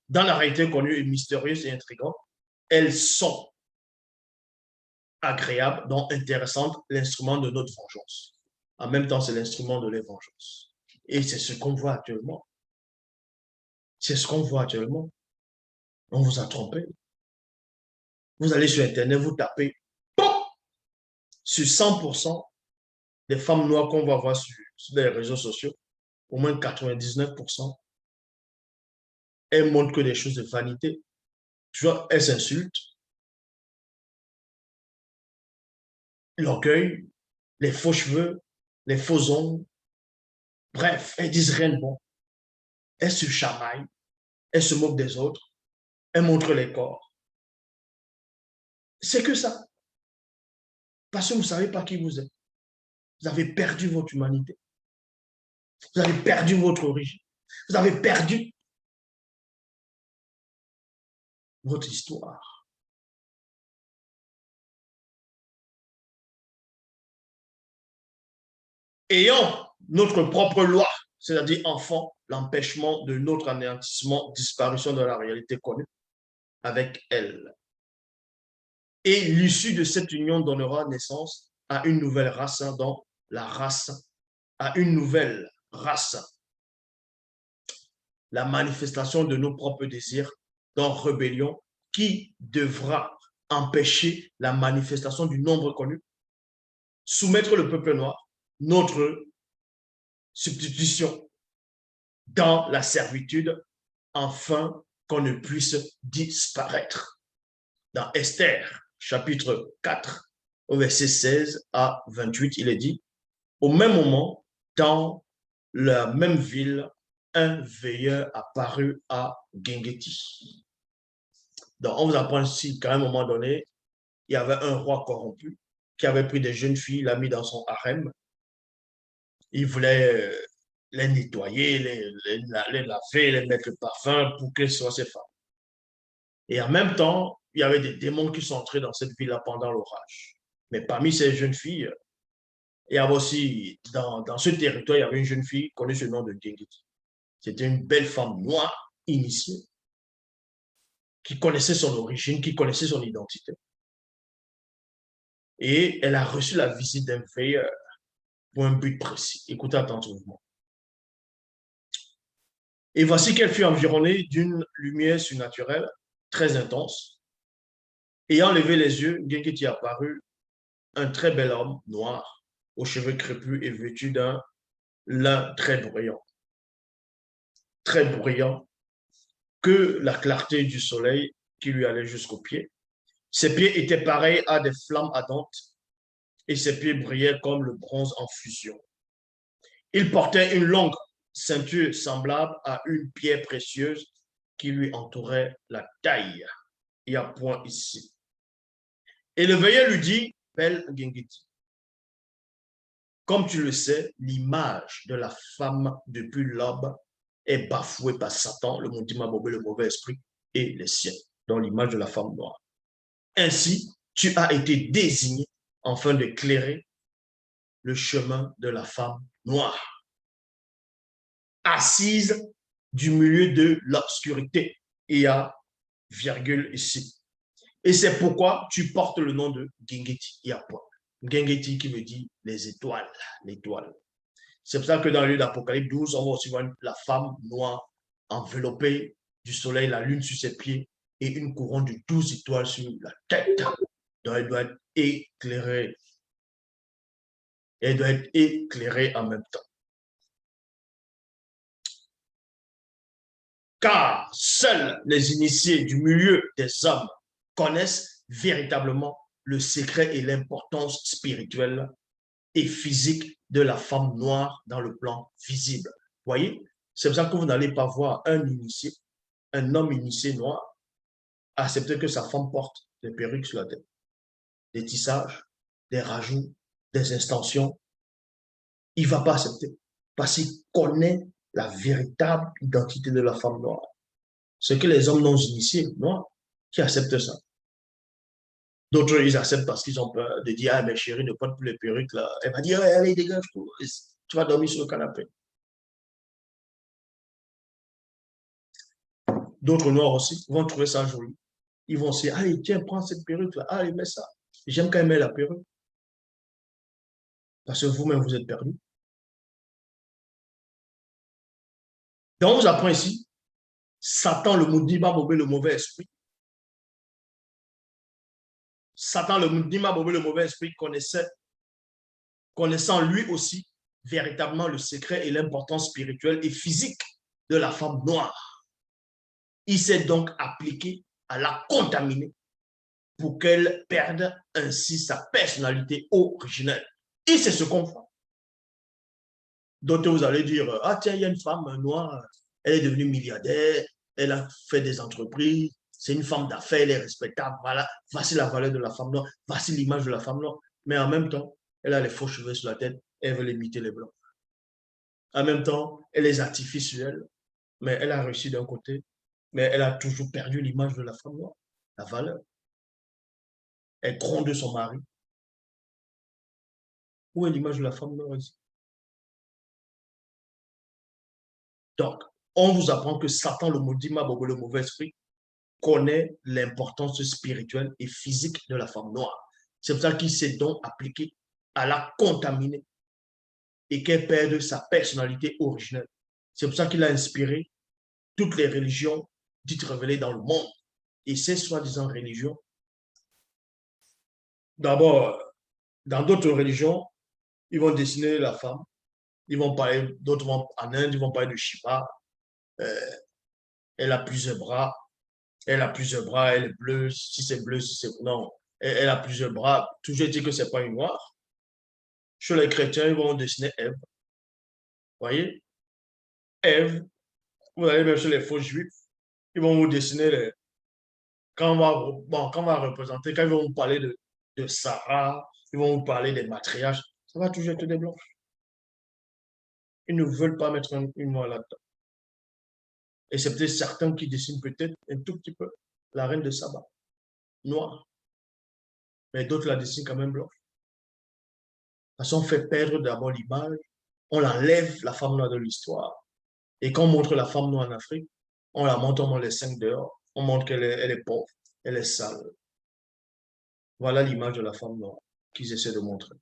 dans la réalité connue et mystérieuse et intrigante, elles sont agréables, donc intéressantes, l'instrument de notre vengeance. En même temps, c'est l'instrument de la vengeance. Et c'est ce qu'on voit actuellement. C'est ce qu'on voit actuellement. On vous a trompé. Vous allez sur Internet, vous tapez, pop, sur 100% des femmes noires qu'on va voir sur les réseaux sociaux, au moins 99%, elles montrent que des choses de vanité. Tu vois, elles s'insultent, l'orgueil, les faux cheveux, les faux ongles. Bref, elles disent rien de bon. Elles se chamaillent, elles se moquent des autres, elles montrent les corps. C'est que ça. Parce que vous ne savez pas qui vous êtes. Vous avez perdu votre humanité. Vous avez perdu votre origine. Vous avez perdu votre histoire. Ayant notre propre loi, c'est-à-dire enfant, l'empêchement de notre anéantissement, disparition de la réalité connue avec elle. Et l'issue de cette union donnera naissance à une nouvelle race, dans la race, à une nouvelle race. La manifestation de nos propres désirs dans rébellion qui devra empêcher la manifestation du nombre connu, soumettre le peuple noir, notre substitution dans la servitude, afin qu'on ne puisse disparaître. Dans Esther, chapitre 4, au verset 16 à 28, il est dit, au même moment, dans la même ville, un veilleur apparut à Gengeti. Donc, on vous apprend ici qu'à un moment donné, il y avait un roi corrompu qui avait pris des jeunes filles, l'a mis dans son harem. Il voulait les nettoyer, les laver, les mettre le parfum pour qu'elles soient ses femmes. Et en même temps, il y avait des démons qui sont entrés dans cette ville-là pendant l'orage. Mais parmi ces jeunes filles, il y avait aussi, dans ce territoire, il y avait une jeune fille connue sous le nom de Gengeti. C'était une belle femme noire, initiée, qui connaissait son origine, qui connaissait son identité. Et elle a reçu la visite d'un veilleur pour un but précis. Écoutez attentivement. Et voici qu'elle fut environnée d'une lumière surnaturelle très intense. Ayant levé les yeux, Gengeti apparut un très bel homme noir, aux cheveux crépus et vêtu d'un lin très bruyant, que la clarté du soleil qui lui allait jusqu'aux pieds. Ses pieds étaient pareils à des flammes ardentes et ses pieds brillaient comme le bronze en fusion. Il portait une longue ceinture semblable à une pierre précieuse qui lui entourait la taille. Il y a point ici. Et le veilleur lui dit, belle Gengeti, comme tu le sais, l'image de la femme depuis l'aube est bafouée par Satan, le Montimabobé, le mauvais esprit, et les siens, dans l'image de la femme noire. Ainsi, tu as été désigné afin d'éclairer le chemin de la femme noire, assise du milieu de l'obscurité. Il y a virgule ici. Et c'est pourquoi tu portes le nom de Gengeti. Il y a point. Gengeti qui veut dire les étoiles, l'étoile. C'est pour ça que dans le livre d'Apocalypse 12, on va aussi voir la femme noire enveloppée du soleil, la lune sur ses pieds et une couronne de 12 étoiles sur la tête. Donc elle doit être éclairée. et doit être éclairée en même temps. Car seuls les initiés du milieu des hommes connaissent véritablement le secret et l'importance spirituelle et physique de la femme noire dans le plan visible. Voyez, c'est pour ça que vous n'allez pas voir un initié, un homme initié noir, accepter que sa femme porte des perruques sur la tête, des tissages, des rajouts, des extensions. Il ne va pas accepter parce qu'il connaît la véritable identité de la femme noire. Ce que les hommes non initiés, noirs, qui acceptent ça. D'autres, ils acceptent parce qu'ils ont peur de dire, ah, mais chérie, ne porte plus les perruques là. Elle va dire, allez, dégage, tu vas dormir sur le canapé. D'autres noirs aussi vont trouver ça joli. Ils vont se dire, allez, tiens, prends cette perruque là, allez, mets ça. J'aime quand même la perruque. Parce que vous-même, vous êtes perdu. Donc, on vous apprend ici, Satan, le Moudima Bobé, le mauvais esprit. Satan, le Moudima Bobé, le mauvais esprit, connaissant lui aussi véritablement le secret et l'importance spirituelle et physique de la femme noire. Il s'est donc appliqué à la contaminer pour qu'elle perde ainsi sa personnalité originelle. Et c'est ce qu'on fait. D'autres, vous allez dire, ah tiens, il y a une femme noire, elle est devenue milliardaire, elle a fait des entreprises, c'est une femme d'affaires, elle est respectable, voilà, voici la valeur de la femme noire, voici l'image de la femme noire. Mais en même temps, elle a les faux cheveux sur la tête, elle veut imiter les blancs. En même temps, elle est artificielle, mais elle a réussi d'un côté, mais elle a toujours perdu l'image de la femme noire, la valeur. Elle gronde son mari. Où est l'image de la femme noire ici? Donc, on vous apprend que Satan, le maudit, le mauvais esprit, connaît l'importance spirituelle et physique de la femme noire. C'est pour ça qu'il s'est donc appliqué à la contaminer et qu'elle perde sa personnalité originelle. C'est pour ça qu'il a inspiré toutes les religions dites révélées dans le monde. Et ces soi-disant religions, d'abord, dans d'autres religions, ils vont dessiner la femme, ils vont parler, d'autres vont en Inde, ils vont parler de Shiva, elle a plusieurs bras, elle a plusieurs bras, elle est bleue, si c'est bleu, si c'est... Non, elle a plusieurs bras. Toujours dit que ce n'est pas une noire. Chez les chrétiens, ils vont dessiner Ève. Vous voyez? Ève, vous allez même chez les faux juifs, ils vont vous dessiner les... Quand on va représenter, quand ils vont vous parler de Sarah, ils vont vous parler des matriarches, ça va toujours être des blancs. Ils ne veulent pas mettre une noire là-dedans. Et c'est peut-être certains qui dessinent peut-être un tout petit peu la reine de Saba, noire. Mais d'autres la dessinent quand même blanche. Parce qu'on fait perdre d'abord l'image, on enlève la femme noire de l'histoire. Et quand on montre la femme noire en Afrique, on la montre, on montre les 5 dehors, on montre qu'elle est pauvre, elle est sale. Voilà l'image de la femme noire qu'ils essaient de montrer.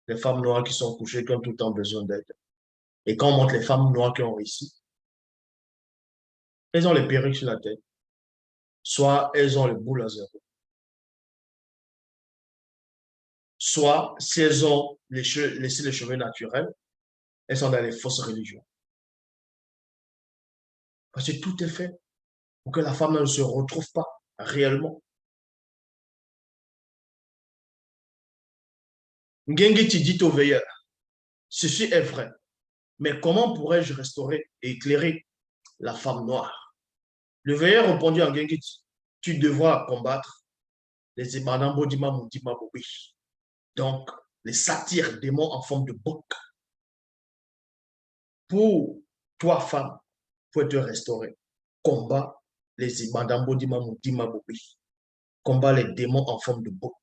Les femmes noires qui sont couchées, qui ont tout le temps besoin d'aide. Et quand on montre les femmes noires qui ont réussi, elles ont les perruques sur la tête, soit elles ont le boule à zéro, soit si elles ont laissé les cheveux naturels, elles sont dans les fausses religions. Parce que tout est fait pour que la femme ne se retrouve pas réellement. Ngengiti dit au veilleur, ceci est vrai, mais comment pourrais-je restaurer et éclairer la femme noire? Le veilleur répondit à Ngengiti, tu devras combattre les Imanambo Dima Moudima Bobi. Donc, les satyres démons en forme de bouc. Pour toi, femme, pour te restaurer, combat les Imanambo Dima Moudima Bobi. Combat les démons en forme de bouc.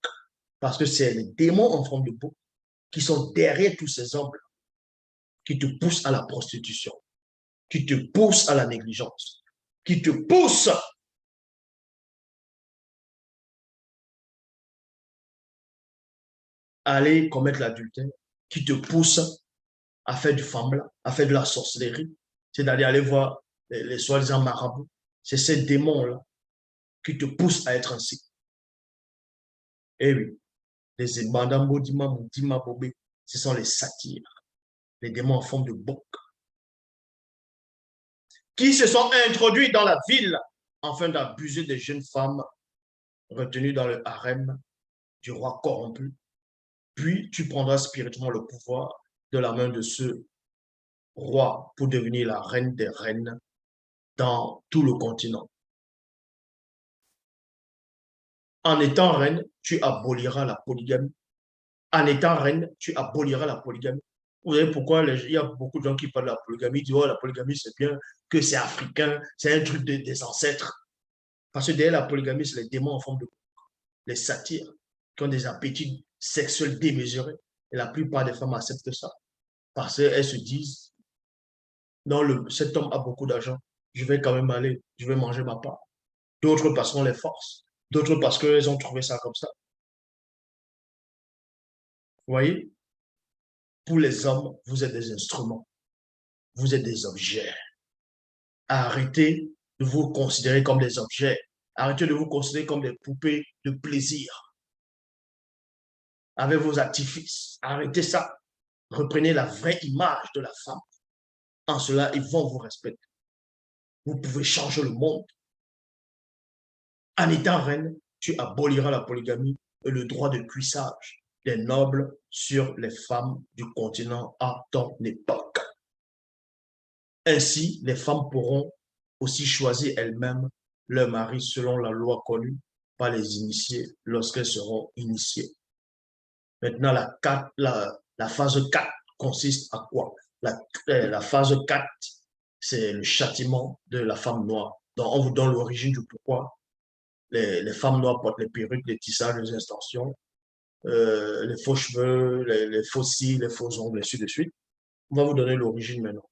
Parce que c'est les démons en forme de bouc qui sont derrière tous ces hommes qui te poussent à la prostitution, qui te poussent à la négligence, qui te poussent à aller commettre l'adultère, qui te poussent à faire du fambla, à faire de la sorcellerie, c'est-à-dire aller voir les soi-disant marabouts. C'est ces démons-là qui te poussent à être ainsi. Eh oui, les Madame Bodima, Moutima Bobé, Ce sont les satyres, les démons en forme de bouc, qui se sont introduits dans la ville afin d'abuser des jeunes femmes retenues dans le harem du roi corrompu. Puis tu prendras spirituellement le pouvoir de la main de ce roi pour devenir la reine des reines dans tout le continent. En étant reine, tu aboliras la polygamie. En étant reine, tu aboliras la polygamie. Vous savez pourquoi il y a beaucoup de gens qui parlent de la polygamie, disent, oh, la polygamie, c'est bien, que c'est africain, c'est un truc des ancêtres. Parce que derrière la polygamie, c'est les démons en forme de les satyres, qui ont des appétits sexuels démesurés. Et la plupart des femmes acceptent ça. Parce qu'elles se disent, non, cet homme a beaucoup d'argent, je vais quand même aller, je vais manger ma part. D'autres parce qu'on les force, d'autres parce qu'elles ont trouvé ça comme ça. Vous voyez? Pour les hommes, vous êtes des instruments, vous êtes des objets. Arrêtez de vous considérer comme des objets. Arrêtez de vous considérer comme des poupées de plaisir avec vos artifices. Arrêtez ça. Reprenez la vraie image de la femme. En cela, ils vont vous respecter. Vous pouvez changer le monde. En étant reine, tu aboliras la polygamie et le droit de cuissage des nobles sur les femmes du continent à ton époque. Ainsi, les femmes pourront aussi choisir elles-mêmes leur mari selon la loi connue par les initiés lorsqu'elles seront initiées. Maintenant, la phase 4 consiste à quoi? La phase 4, c'est le châtiment de la femme noire. Donc, on vous donne l'origine du pourquoi les femmes noires portent les perruques, les tissages, les extensions, les faux cheveux, les faux cils, les faux ongles, ainsi de suite. On va vous donner l'origine maintenant.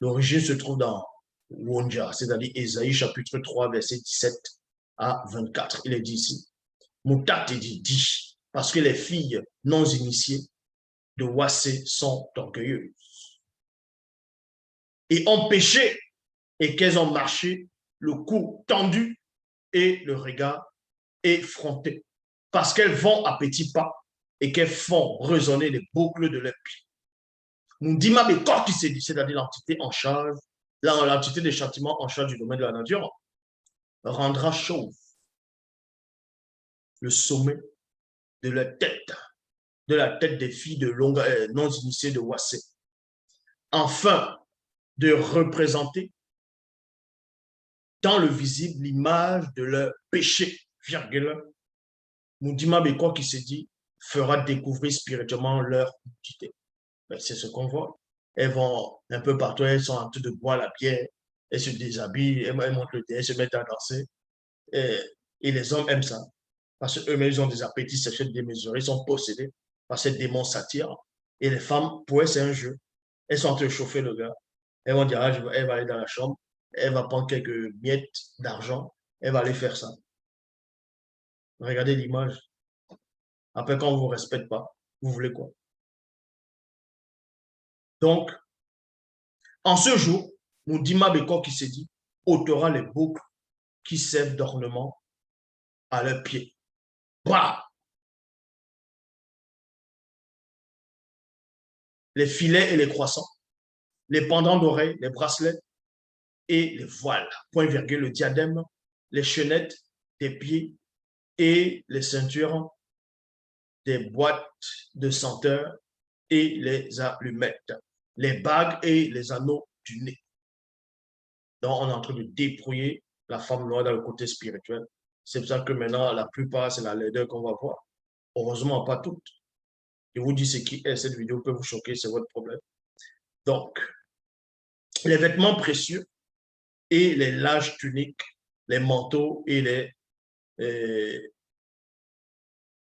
L'origine se trouve dans Wonja, c'est-à-dire Ésaïe chapitre 3, verset 17 à 24. Il est dit ici, Moutat dit, parce que les filles non initiées de Wassé sont orgueilleuses et ont péché et qu'elles ont marché le cou tendu et le regard effronté, parce qu'elles vont à petits pas et qu'elles font résonner les boucles de leurs pieds. Nous dit mais corps qui s'est dit, c'est-à-dire l'entité en charge, l'entité des châtiments en charge du domaine de la nature, rendra chauve le sommet de la tête des filles de longue, non initiées de Wassé, afin de représenter dans le visible l'image de leur péché, virgule. Moudima Bekwa qui se dit fera découvrir spirituellement leur identité. C'est ce qu'on voit. Elles vont un peu partout, elles sont en train de boire la bière, elles se déshabillent, elles montent le thé, elles se mettent à danser. Et les hommes aiment ça. Parce qu'eux-mêmes, ils ont des appétits sexuels démesurés, ils sont possédés par ces démons satyres. Et les femmes, pour elles, c'est un jeu. Elles sont en train de chauffer le gars. Elles vont dire, ah, elle va aller dans la chambre, elle va prendre quelques miettes d'argent, elle va aller faire ça. Regardez l'image. Après, quand on ne vous respecte pas, vous voulez quoi? Donc, en ce jour, Moudima Beko qui s'est dit, ôtera les boucles qui servent d'ornement à leurs pieds. Bah! Les filets et les croissants, les pendants d'oreilles, les bracelets et les voiles, point virgule, le diadème, les chaînettes des pieds et les ceintures, des boîtes de senteurs et les allumettes, les bagues et les anneaux du nez. Donc, on est en train de dépouiller la femme noire dans le côté spirituel. C'est pour ça que maintenant, la plupart, c'est la laideur qu'on va voir. Heureusement, pas toutes. Je vous dis ce qui est, cette vidéo peut vous choquer, c'est votre problème. Donc, les vêtements précieux et les larges tuniques, les manteaux et les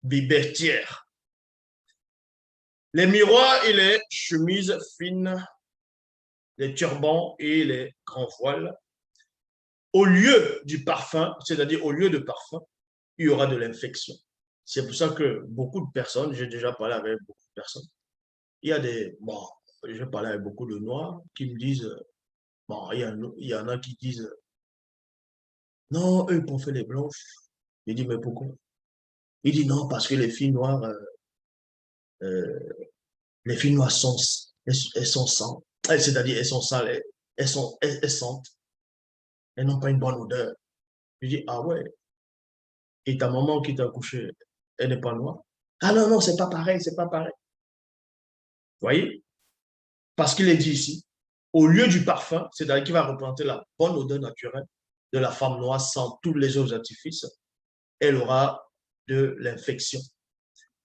bibetières. Les miroirs et les chemises fines, les turbans et les grands voiles. Au lieu du parfum, c'est-à-dire au lieu de parfum, il y aura de l'infection. C'est pour ça que beaucoup de personnes, j'ai déjà parlé avec beaucoup de personnes, il y a des, bon, j'ai parlé avec beaucoup de noirs qui me disent, bon, il y en a qui disent, non, eux, ils faire les blanches. Il dit, mais pourquoi? Il dit, non, parce que les filles noires, Les filles noires sont, elles sont sans, c'est-à-dire elles sont sales, elles sentent, elles n'ont pas une bonne odeur. Je dis, ah ouais, et ta maman qui t'a accouché, elle n'est pas noire. Ah non, non, c'est pas pareil, c'est pas pareil. Vous voyez? Parce qu'il est dit ici, au lieu du parfum, c'est-à-dire qui va représenter la bonne odeur naturelle de la femme noire sans tous les autres artifices, elle aura de l'infection.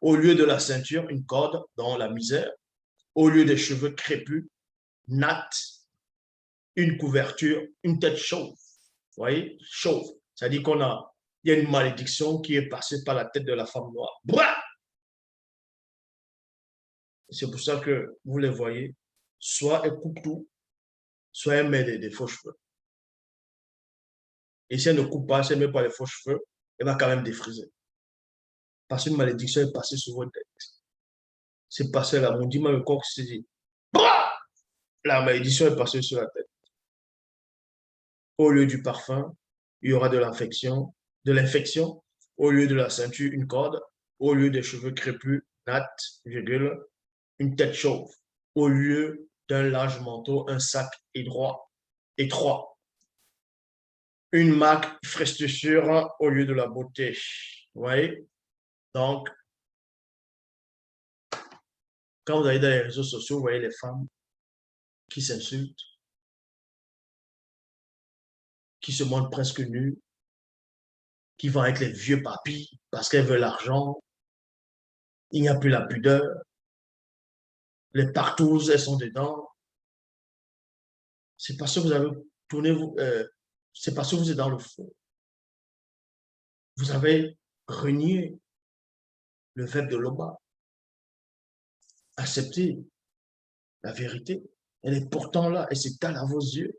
Au lieu de la ceinture, une corde dans la misère. Au lieu des cheveux crépus, natte, une couverture, une tête chauve. Vous voyez? Chauve. C'est-à-dire il y a une malédiction qui est passée par la tête de la femme noire. C'est pour ça que vous les voyez, soit elle coupe tout, soit elle met des faux cheveux. Et si elle ne coupe pas, si elle ne met pas les faux cheveux, elle va quand même défriser. Parce qu'une malédiction est passée sur votre tête. C'est passé là, mon dimanche, le coq s'est dit, la malédiction est passée sur la tête. Au lieu du parfum, il y aura de l'infection. Au lieu de la ceinture, une corde. Au lieu des cheveux crépus, natte, virgule, une tête chauve. Au lieu d'un large manteau, un sac étroit. Une marque frestissure au lieu de la beauté. Vous voyez? Donc, quand vous allez dans les réseaux sociaux, vous voyez les femmes qui s'insultent, qui se montrent presque nues, qui vont avec les vieux papis parce qu'elles veulent l'argent. Il n'y a plus la pudeur. Les partous, elles sont dedans. C'est parce que vous avez tourné, c'est parce que vous êtes dans le faux. Vous avez renié le verbe de l'Oba. Acceptez la vérité. Elle est pourtant là et c'est à vos yeux.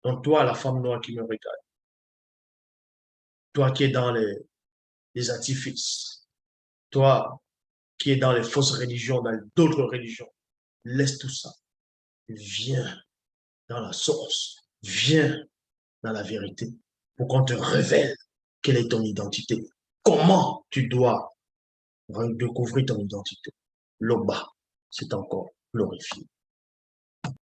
Donc toi, la femme noire qui me regarde, toi qui es dans les artifices, toi qui es dans les fausses religions, dans d'autres religions, laisse tout ça. Viens dans la source. Viens dans la vérité pour qu'on te révèle quelle est ton identité. Comment tu dois découvrir ton identité. L'Oba, c'est encore glorifié.